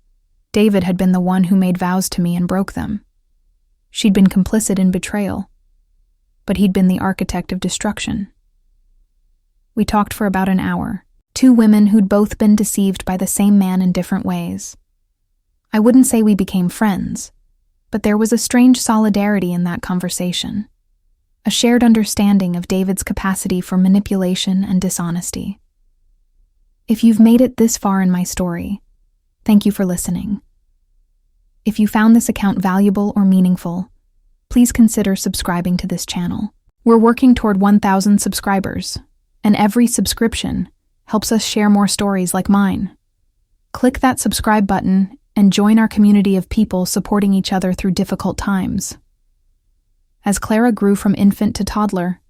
David had been the one who made vows to me and broke them. She'd been complicit in betrayal, but he'd been the architect of destruction. We talked for about an hour, two women who'd both been deceived by the same man in different ways. I wouldn't say we became friends, but there was a strange solidarity in that conversation, a shared understanding of David's capacity for manipulation and dishonesty. If you've made it this far in my story, thank you for listening. If you found this account valuable or meaningful, please consider subscribing to this channel. We're working toward 1,000 subscribers, and every subscription helps us share more stories like mine. Click that subscribe button and join our community of people supporting each other through difficult times. As Clara grew from infant to toddler,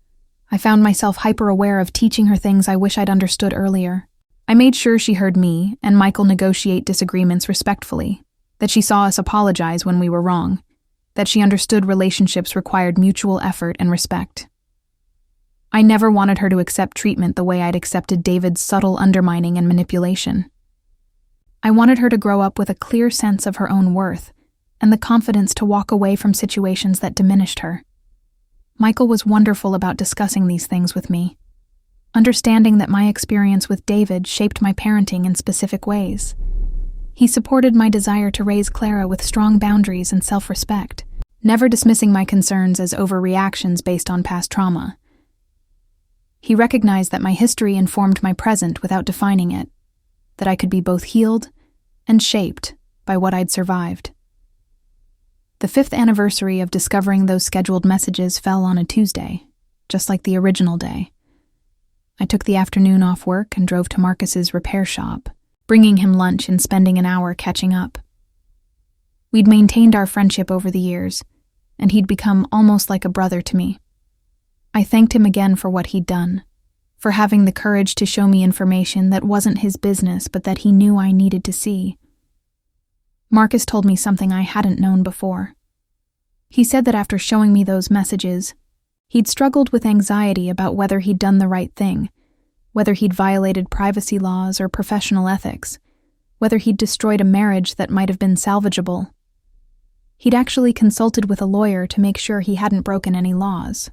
I found myself hyper-aware of teaching her things I wish I'd understood earlier. I made sure she heard me and Michael negotiate disagreements respectfully, that she saw us apologize when we were wrong, that she understood relationships required mutual effort and respect. I never wanted her to accept treatment the way I'd accepted David's subtle undermining and manipulation. I wanted her to grow up with a clear sense of her own worth and the confidence to walk away from situations that diminished her. Michael was wonderful about discussing these things with me, understanding that my experience with David shaped my parenting in specific ways. He supported my desire to raise Clara with strong boundaries and self-respect, never dismissing my concerns as overreactions based on past trauma. He recognized that my history informed my present without defining it, that I could be both healed and shaped by what I'd survived. The 5th anniversary of discovering those scheduled messages fell on a Tuesday, just like the original day. I took the afternoon off work and drove to Marcus's repair shop, bringing him lunch and spending an hour catching up. We'd maintained our friendship over the years, and he'd become almost like a brother to me. I thanked him again for what he'd done, for having the courage to show me information that wasn't his business but that he knew I needed to see. Marcus told me something I hadn't known before. He said that after showing me those messages, he'd struggled with anxiety about whether he'd done the right thing, whether he'd violated privacy laws or professional ethics, whether he'd destroyed a marriage that might have been salvageable. He'd actually consulted with a lawyer to make sure he hadn't broken any laws.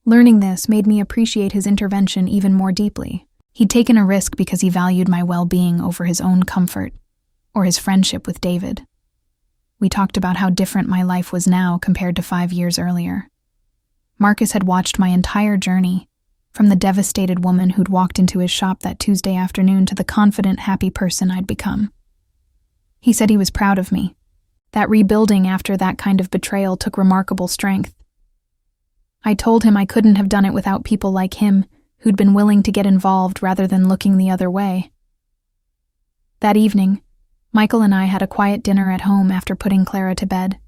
Learning this made me appreciate his intervention even more deeply. He'd taken a risk because he valued my well-being over his own comfort, or his friendship with David. We talked about how different my life was now compared to 5 years earlier. Marcus had watched my entire journey, from the devastated woman who'd walked into his shop that Tuesday afternoon to the confident, happy person I'd become. He said he was proud of me. That rebuilding after that kind of betrayal took remarkable strength. I told him I couldn't have done it without people like him, who'd been willing to get involved rather than looking the other way. That evening, Michael and I had a quiet dinner at home after putting Clara to bed.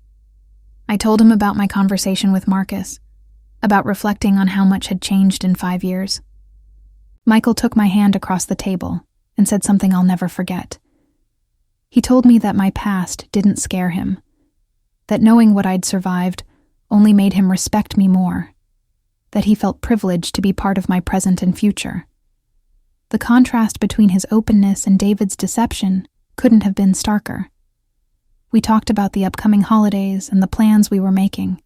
I told him about my conversation with Marcus, about reflecting on how much had changed in 5 years. Michael took my hand across the table and said something I'll never forget. He told me that my past didn't scare him, that knowing what I'd survived only made him respect me more, that he felt privileged to be part of my present and future. The contrast between his openness and David's deception couldn't have been starker. We talked about the upcoming holidays and the plans we were making,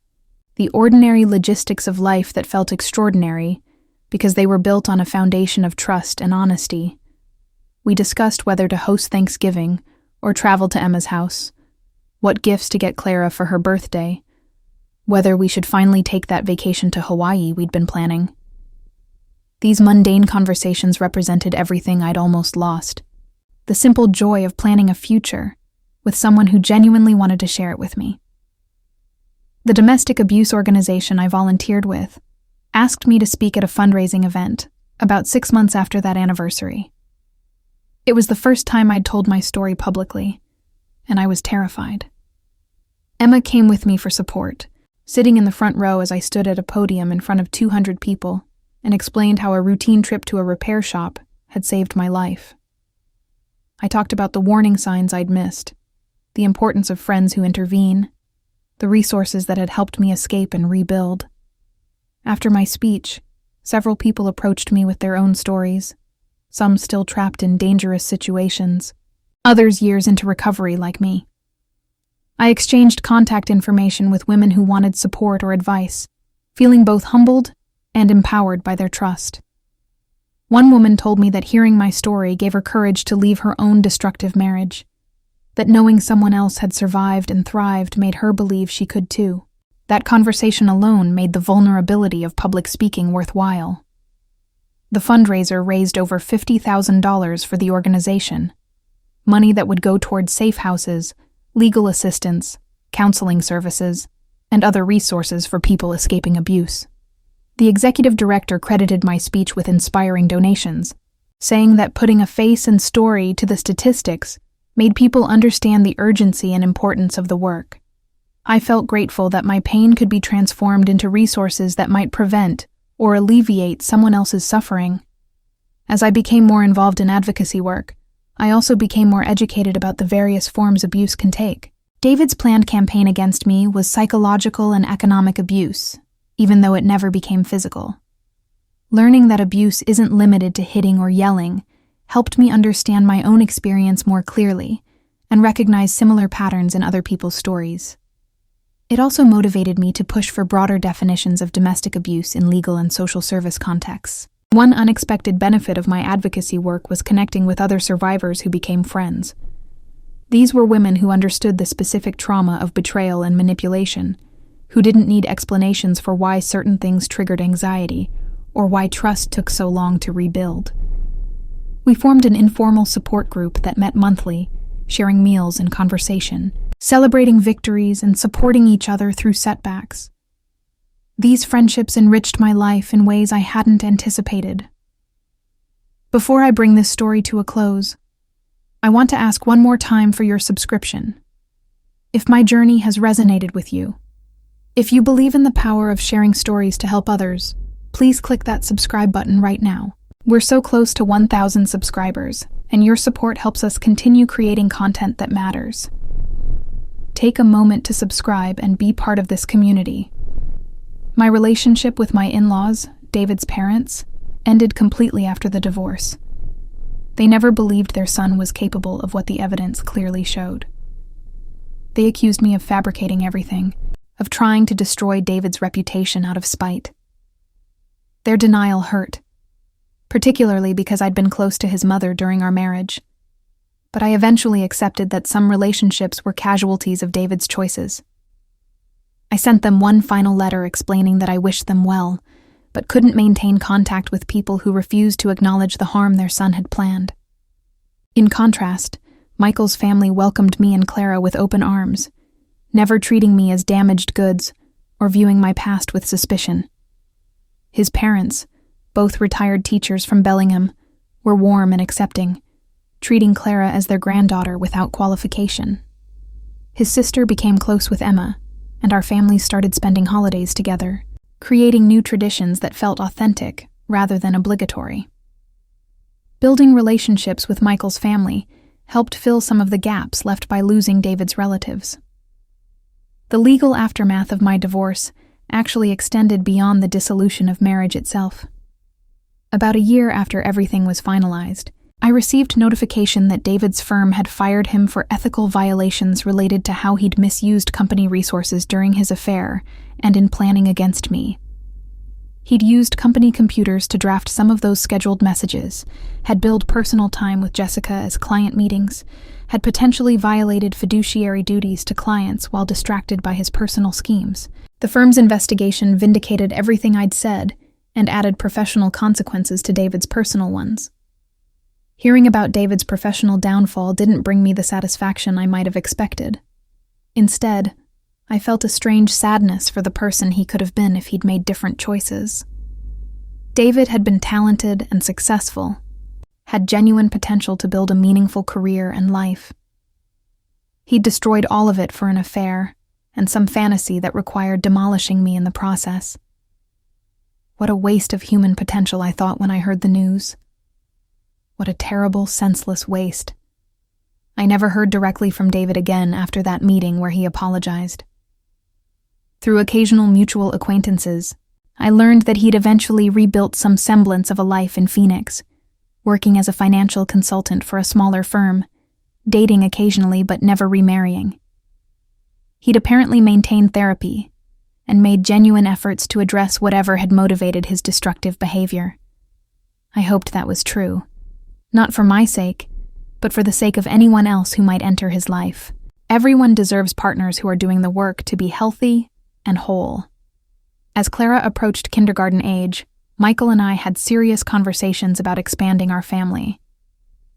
the ordinary logistics of life that felt extraordinary because they were built on a foundation of trust and honesty. We discussed whether to host Thanksgiving or travel to Emma's house, what gifts to get Clara for her birthday, whether we should finally take that vacation to Hawaii we'd been planning. These mundane conversations represented everything I'd almost lost. The simple joy of planning a future with someone who genuinely wanted to share it with me. The domestic abuse organization I volunteered with asked me to speak at a fundraising event about 6 months after that anniversary. It was the first time I'd told my story publicly, and I was terrified. Emma came with me for support, sitting in the front row as I stood at a podium in front of 200 people and explained how a routine trip to a repair shop had saved my life. I talked about the warning signs I'd missed, the importance of friends who intervene, the resources that had helped me escape and rebuild. After my speech, several people approached me with their own stories, some still trapped in dangerous situations, others years into recovery like me. I exchanged contact information with women who wanted support or advice, feeling both humbled and empowered by their trust. One woman told me that hearing my story gave her courage to leave her own destructive marriage, that knowing someone else had survived and thrived made her believe she could too. That conversation alone made the vulnerability of public speaking worthwhile. The fundraiser raised over $50,000 for the organization, money that would go towards safe houses, legal assistance, counseling services, and other resources for people escaping abuse. The executive director credited my speech with inspiring donations, saying that putting a face and story to the statistics made people understand the urgency and importance of the work. I felt grateful that my pain could be transformed into resources that might prevent or alleviate someone else's suffering. As I became more involved in advocacy work, I also became more educated about the various forms abuse can take. David's planned campaign against me was psychological and economic abuse, even though it never became physical. Learning that abuse isn't limited to hitting or yelling helped me understand my own experience more clearly and recognize similar patterns in other people's stories. It also motivated me to push for broader definitions of domestic abuse in legal and social service contexts. One unexpected benefit of my advocacy work was connecting with other survivors who became friends. These were women who understood the specific trauma of betrayal and manipulation, who didn't need explanations for why certain things triggered anxiety or why trust took so long to rebuild. We formed an informal support group that met monthly, sharing meals and conversation, celebrating victories and supporting each other through setbacks. These friendships enriched my life in ways I hadn't anticipated. Before I bring this story to a close, I want to ask one more time for your subscription. If my journey has resonated with you, if you believe in the power of sharing stories to help others, please click that subscribe button right now. We're so close to 1,000 subscribers, and your support helps us continue creating content that matters. Take a moment to subscribe and be part of this community. My relationship with my in-laws, David's parents, ended completely after the divorce. They never believed their son was capable of what the evidence clearly showed. They accused me of fabricating everything, of trying to destroy David's reputation out of spite. Their denial hurt, particularly because I'd been close to his mother during our marriage. But I eventually accepted that some relationships were casualties of David's choices. I sent them one final letter explaining that I wished them well, but couldn't maintain contact with people who refused to acknowledge the harm their son had planned. In contrast, Michael's family welcomed me and Clara with open arms, never treating me as damaged goods or viewing my past with suspicion. His parents, both retired teachers from Bellingham, were warm and accepting, treating Clara as their granddaughter without qualification. His sister became close with Emma, and our families started spending holidays together, creating new traditions that felt authentic rather than obligatory. Building relationships with Michael's family helped fill some of the gaps left by losing David's relatives. The legal aftermath of my divorce actually extended beyond the dissolution of marriage itself. About a year after everything was finalized, I received notification that David's firm had fired him for ethical violations related to how he'd misused company resources during his affair and in planning against me. He'd used company computers to draft some of those scheduled messages, had billed personal time with Jessica as client meetings, had potentially violated fiduciary duties to clients while distracted by his personal schemes. The firm's investigation vindicated everything I'd said and added professional consequences to David's personal ones. Hearing about David's professional downfall didn't bring me the satisfaction I might have expected. Instead, I felt a strange sadness for the person he could have been if he'd made different choices. David had been talented and successful, had genuine potential to build a meaningful career and life. He'd destroyed all of it for an affair and some fantasy that required demolishing me in the process. What a waste of human potential, I thought when I heard the news. What a terrible, senseless waste. I never heard directly from David again after that meeting where he apologized. Through occasional mutual acquaintances, I learned that he'd eventually rebuilt some semblance of a life in Phoenix, working as a financial consultant for a smaller firm, dating occasionally but never remarrying. He'd apparently maintained therapy and made genuine efforts to address whatever had motivated his destructive behavior. I hoped that was true, not for my sake, but for the sake of anyone else who might enter his life. Everyone deserves partners who are doing the work to be healthy and whole. As Clara approached kindergarten age, Michael and I had serious conversations about expanding our family.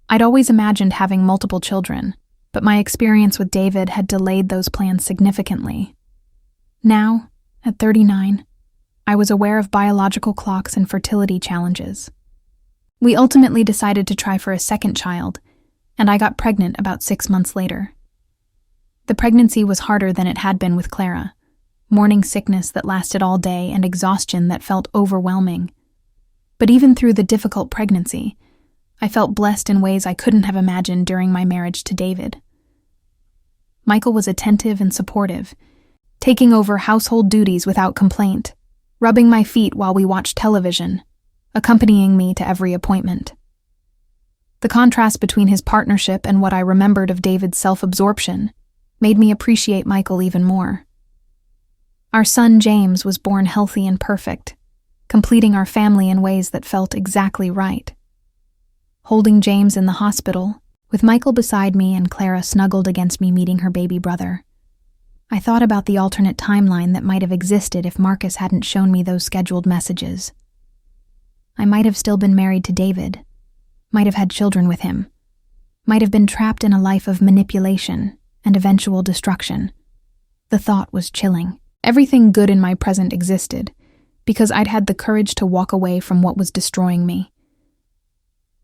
I'd always imagined having multiple children, but my experience with David had delayed those plans significantly. Now, at 39, I was aware of biological clocks and fertility challenges. We ultimately decided to try for a second child, and I got pregnant about 6 months later. The pregnancy was harder than it had been with Clara. Morning sickness that lasted all day and exhaustion that felt overwhelming. But even through the difficult pregnancy, I felt blessed in ways I couldn't have imagined during my marriage to David. Michael was attentive and supportive, taking over household duties without complaint, rubbing my feet while we watched television, accompanying me to every appointment. The contrast between his partnership and what I remembered of David's self-absorption made me appreciate Michael even more. Our son James was born healthy and perfect, completing our family in ways that felt exactly right. Holding James in the hospital, with Michael beside me and Clara snuggled against me meeting her baby brother, I thought about the alternate timeline that might have existed if Marcus hadn't shown me those scheduled messages. I might have still been married to David, might have had children with him, might have been trapped in a life of manipulation and eventual destruction. The thought was chilling. Everything good in my present existed, because I'd had the courage to walk away from what was destroying me.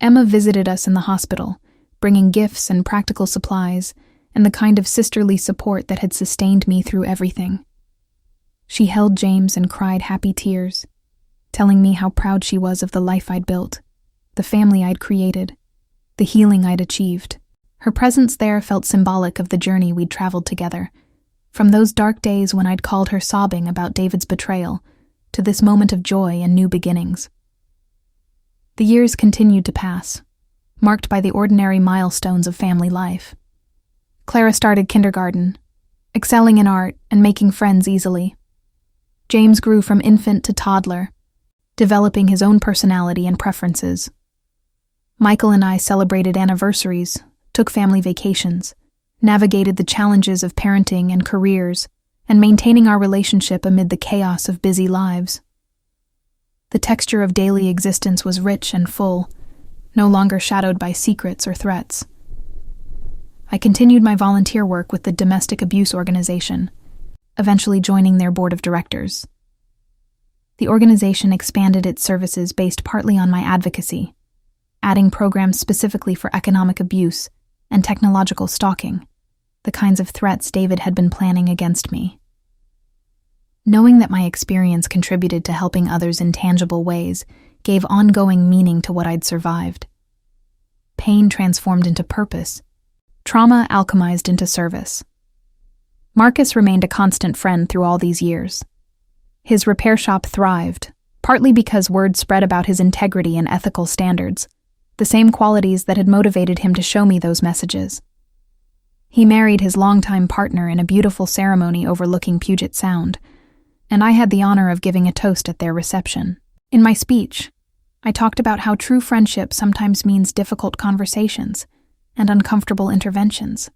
Emma visited us in the hospital, bringing gifts and practical supplies, and the kind of sisterly support that had sustained me through everything. She held James and cried happy tears, telling me how proud she was of the life I'd built, the family I'd created, the healing I'd achieved. Her presence there felt symbolic of the journey we'd traveled together, from those dark days when I'd called her sobbing about David's betrayal, to this moment of joy and new beginnings. The years continued to pass, marked by the ordinary milestones of family life. Clara started kindergarten, excelling in art and making friends easily. James grew from infant to toddler, developing his own personality and preferences. Michael and I celebrated anniversaries, took family vacations, navigated the challenges of parenting and careers, and maintaining our relationship amid the chaos of busy lives. The texture of daily existence was rich and full, no longer shadowed by secrets or threats. I continued my volunteer work with the Domestic Abuse Organization, eventually joining their board of directors. The organization expanded its services based partly on my advocacy, adding programs specifically for economic abuse and technological stalking, the kinds of threats David had been planning against me. Knowing that my experience contributed to helping others in tangible ways gave ongoing meaning to what I'd survived. Pain transformed into purpose, trauma alchemized into service. Marcus remained a constant friend through all these years. His repair shop thrived, partly because word spread about his integrity and ethical standards, the same qualities that had motivated him to show me those messages. He married his longtime partner in a beautiful ceremony overlooking Puget Sound, and I had the honor of giving a toast at their reception. In my speech, I talked about how true friendship sometimes means difficult conversations and uncomfortable interventions,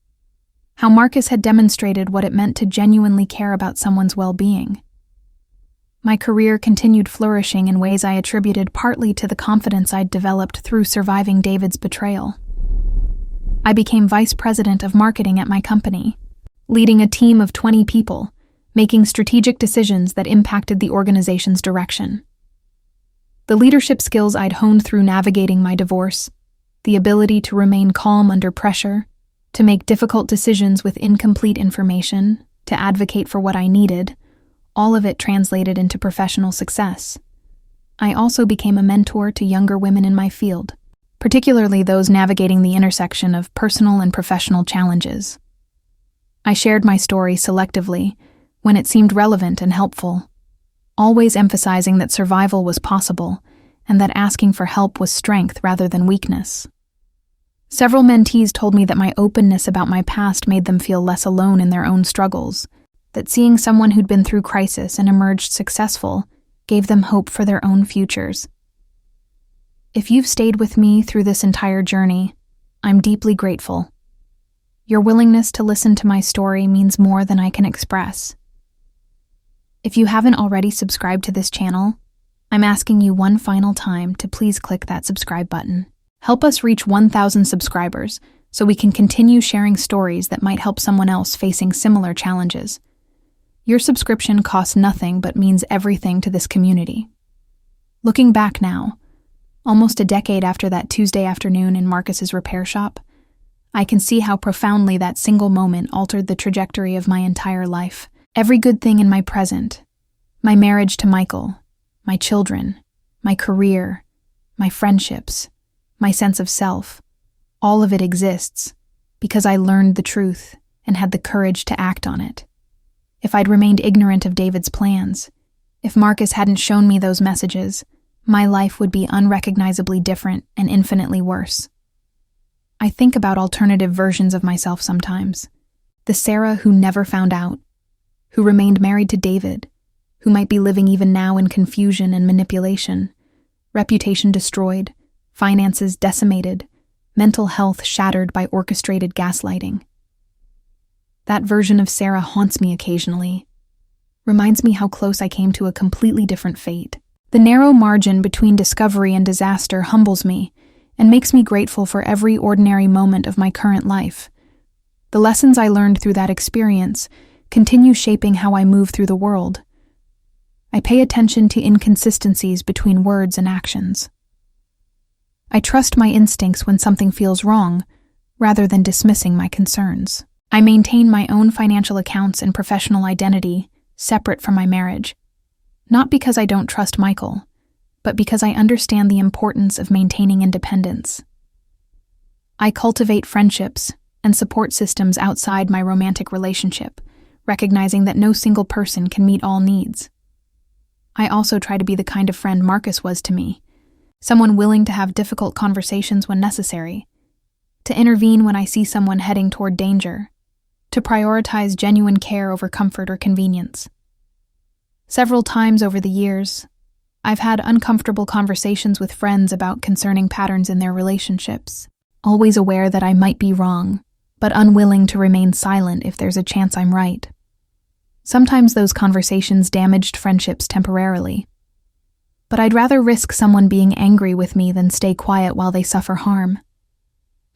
how Marcus had demonstrated what it meant to genuinely care about someone's well-being. My career continued flourishing in ways I attributed partly to the confidence I'd developed through surviving David's betrayal. I became vice president of marketing at my company, leading a team of 20 people, making strategic decisions that impacted the organization's direction. The leadership skills I'd honed through navigating my divorce, the ability to remain calm under pressure, to make difficult decisions with incomplete information, to advocate for what I needed, all of it translated into professional success. I also became a mentor to younger women in my field, particularly those navigating the intersection of personal and professional challenges. I shared my story selectively when it seemed relevant and helpful, always emphasizing that survival was possible and that asking for help was strength rather than weakness. Several mentees told me that my openness about my past made them feel less alone in their own struggles, that seeing someone who'd been through crisis and emerged successful gave them hope for their own futures. If you've stayed with me through this entire journey, I'm deeply grateful. Your willingness to listen to my story means more than I can express. If you haven't already subscribed to this channel, I'm asking you one final time to please click that subscribe button. Help us reach 1,000 subscribers so we can continue sharing stories that might help someone else facing similar challenges. Your subscription costs nothing but means everything to this community. Looking back now, almost a decade after that Tuesday afternoon in Marcus's repair shop, I can see how profoundly that single moment altered the trajectory of my entire life. Every good thing in my present, my marriage to Michael, my children, my career, my friendships, my sense of self, all of it exists because I learned the truth and had the courage to act on it. If I'd remained ignorant of David's plans, if Marcus hadn't shown me those messages, my life would be unrecognizably different and infinitely worse. I think about alternative versions of myself sometimes. The Sarah who never found out, who remained married to David, who might be living even now in confusion and manipulation, reputation destroyed, finances decimated, mental health shattered by orchestrated gaslighting. That version of Sarah haunts me occasionally, reminds me how close I came to a completely different fate. The narrow margin between discovery and disaster humbles me and makes me grateful for every ordinary moment of my current life. The lessons I learned through that experience continue shaping how I move through the world. I pay attention to inconsistencies between words and actions. I trust my instincts when something feels wrong, rather than dismissing my concerns. I maintain my own financial accounts and professional identity separate from my marriage, not because I don't trust Michael, but because I understand the importance of maintaining independence. I cultivate friendships and support systems outside my romantic relationship, recognizing that no single person can meet all needs. I also try to be the kind of friend Marcus was to me, someone willing to have difficult conversations when necessary, to intervene when I see someone heading toward danger, to prioritize genuine care over comfort or convenience. Several times over the years, I've had uncomfortable conversations with friends about concerning patterns in their relationships, always aware that I might be wrong, but unwilling to remain silent if there's a chance I'm right. Sometimes those conversations damaged friendships temporarily, but I'd rather risk someone being angry with me than stay quiet while they suffer harm.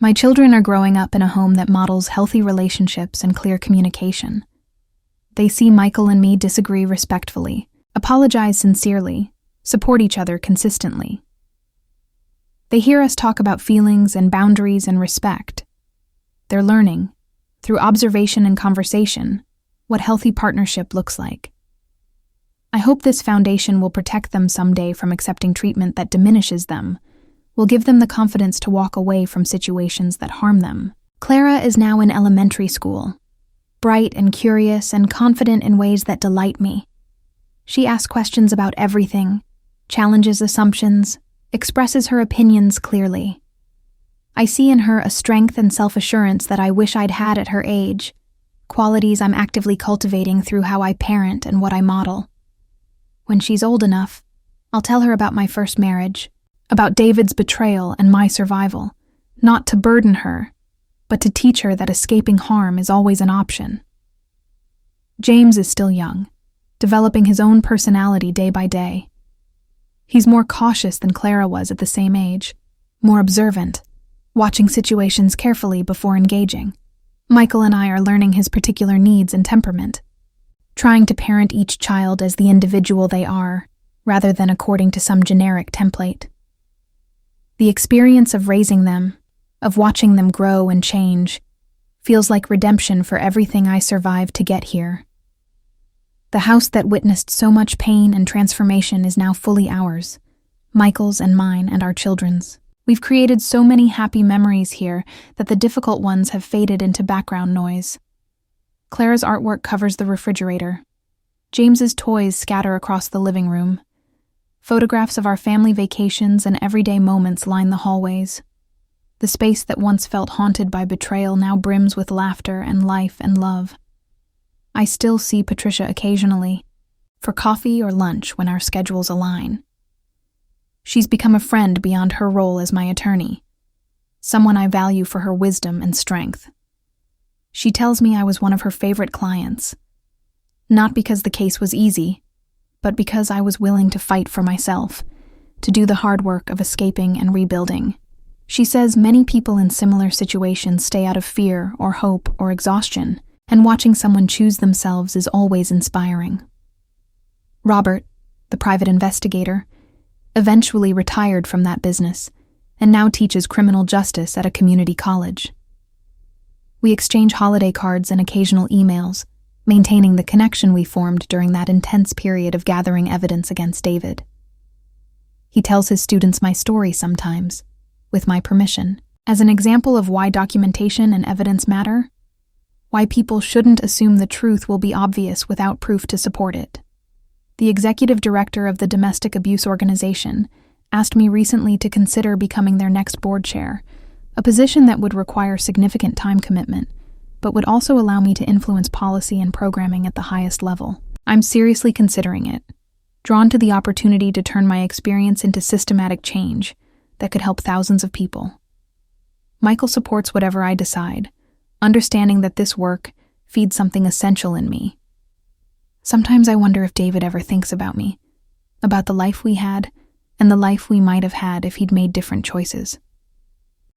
My children are growing up in a home that models healthy relationships and clear communication. They see Michael and me disagree respectfully, apologize sincerely, support each other consistently. They hear us talk about feelings and boundaries and respect. They're learning, through observation and conversation, what healthy partnership looks like. I hope this foundation will protect them someday from accepting treatment that diminishes them, will give them the confidence to walk away from situations that harm them. Clara is now in elementary school, bright and curious and confident in ways that delight me. She asks questions about everything, challenges assumptions, expresses her opinions clearly. I see in her a strength and self-assurance that I wish I'd had at her age, qualities I'm actively cultivating through how I parent and what I model. When she's old enough, I'll tell her about my first marriage, about David's betrayal and my survival, not to burden her, but to teach her that escaping harm is always an option. James is still young, developing his own personality day by day. He's more cautious than Clara was at the same age, more observant, watching situations carefully before engaging. Michael and I are learning his particular needs and temperament, trying to parent each child as the individual they are, rather than according to some generic template. The experience of raising them, of watching them grow and change, feels like redemption for everything I survived to get here. The house that witnessed so much pain and transformation is now fully ours, Michael's and mine and our children's. We've created so many happy memories here that the difficult ones have faded into background noise. Clara's artwork covers the refrigerator. James's toys scatter across the living room. Photographs of our family vacations and everyday moments line the hallways. The space that once felt haunted by betrayal now brims with laughter and life and love. I still see Patricia occasionally, for coffee or lunch when our schedules align. She's become a friend beyond her role as my attorney, someone I value for her wisdom and strength. She tells me I was one of her favorite clients, not because the case was easy, but because I was willing to fight for myself, to do the hard work of escaping and rebuilding. She says many people in similar situations stay out of fear or hope or exhaustion, and watching someone choose themselves is always inspiring. Robert, the private investigator, eventually retired from that business and now teaches criminal justice at a community college. We exchange holiday cards and occasional emails, maintaining the connection we formed during that intense period of gathering evidence against David. He tells his students my story sometimes, with my permission, as an example of why documentation and evidence matter, why people shouldn't assume the truth will be obvious without proof to support it. The executive director of the domestic abuse organization asked me recently to consider becoming their next board chair, a position that would require significant time commitment, but would also allow me to influence policy and programming at the highest level. I'm seriously considering it, drawn to the opportunity to turn my experience into systematic change that could help thousands of people. Michael supports whatever I decide, understanding that this work feeds something essential in me. Sometimes I wonder if David ever thinks about me, about the life we had, and the life we might have had if he'd made different choices.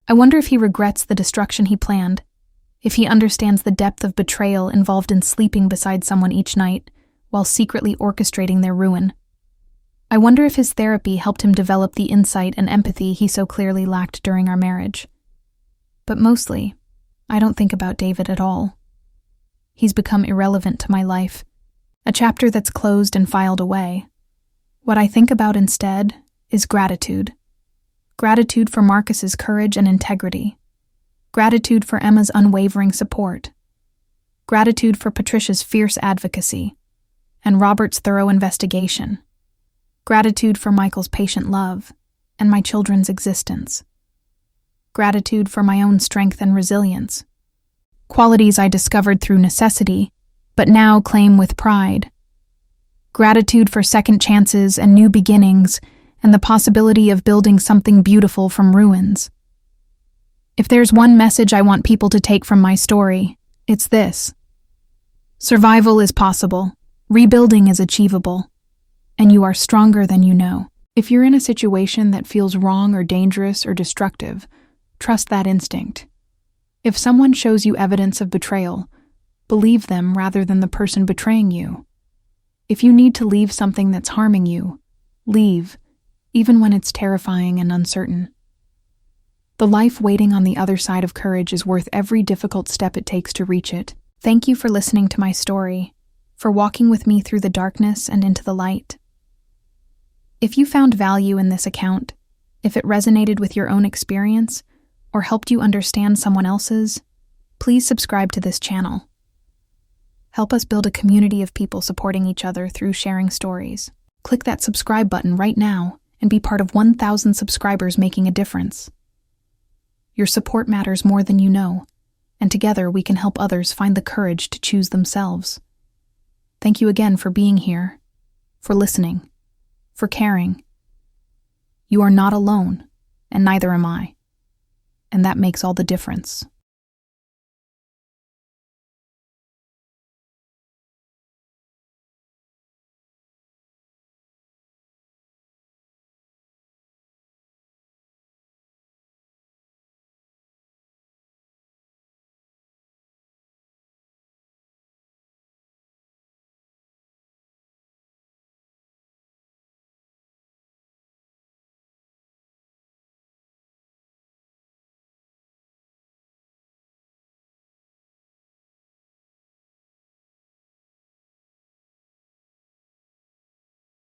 I wonder if he regrets the destruction he planned, if he understands the depth of betrayal involved in sleeping beside someone each night while secretly orchestrating their ruin. I wonder if his therapy helped him develop the insight and empathy he so clearly lacked during our marriage. But mostly, I don't think about David at all. He's become irrelevant to my life, a chapter that's closed and filed away. What I think about instead is gratitude. Gratitude for Marcus's courage and integrity. Gratitude for Emma's unwavering support. Gratitude for Patricia's fierce advocacy. And Robert's thorough investigation. Gratitude for Michael's patient love and my children's existence. Gratitude for my own strength and resilience. Qualities I discovered through necessity, but now claim with pride. Gratitude for second chances and new beginnings and the possibility of building something beautiful from ruins. If there's one message I want people to take from my story, it's this. Survival is possible, rebuilding is achievable, and you are stronger than you know. If you're in a situation that feels wrong or dangerous or destructive, trust that instinct. If someone shows you evidence of betrayal, believe them rather than the person betraying you. If you need to leave something that's harming you, leave, even when it's terrifying and uncertain. The life waiting on the other side of courage is worth every difficult step it takes to reach it. Thank you for listening to my story, for walking with me through the darkness and into the light. If you found value in this account, if it resonated with your own experience, or helped you understand someone else's, please subscribe to this channel. Help us build a community of people supporting each other through sharing stories. Click that subscribe button right now and be part of 1,000 subscribers making a difference. Your support matters more than you know, and together we can help others find the courage to choose themselves. Thank you again for being here, for listening, for caring. You are not alone, and neither am I. And that makes all the difference.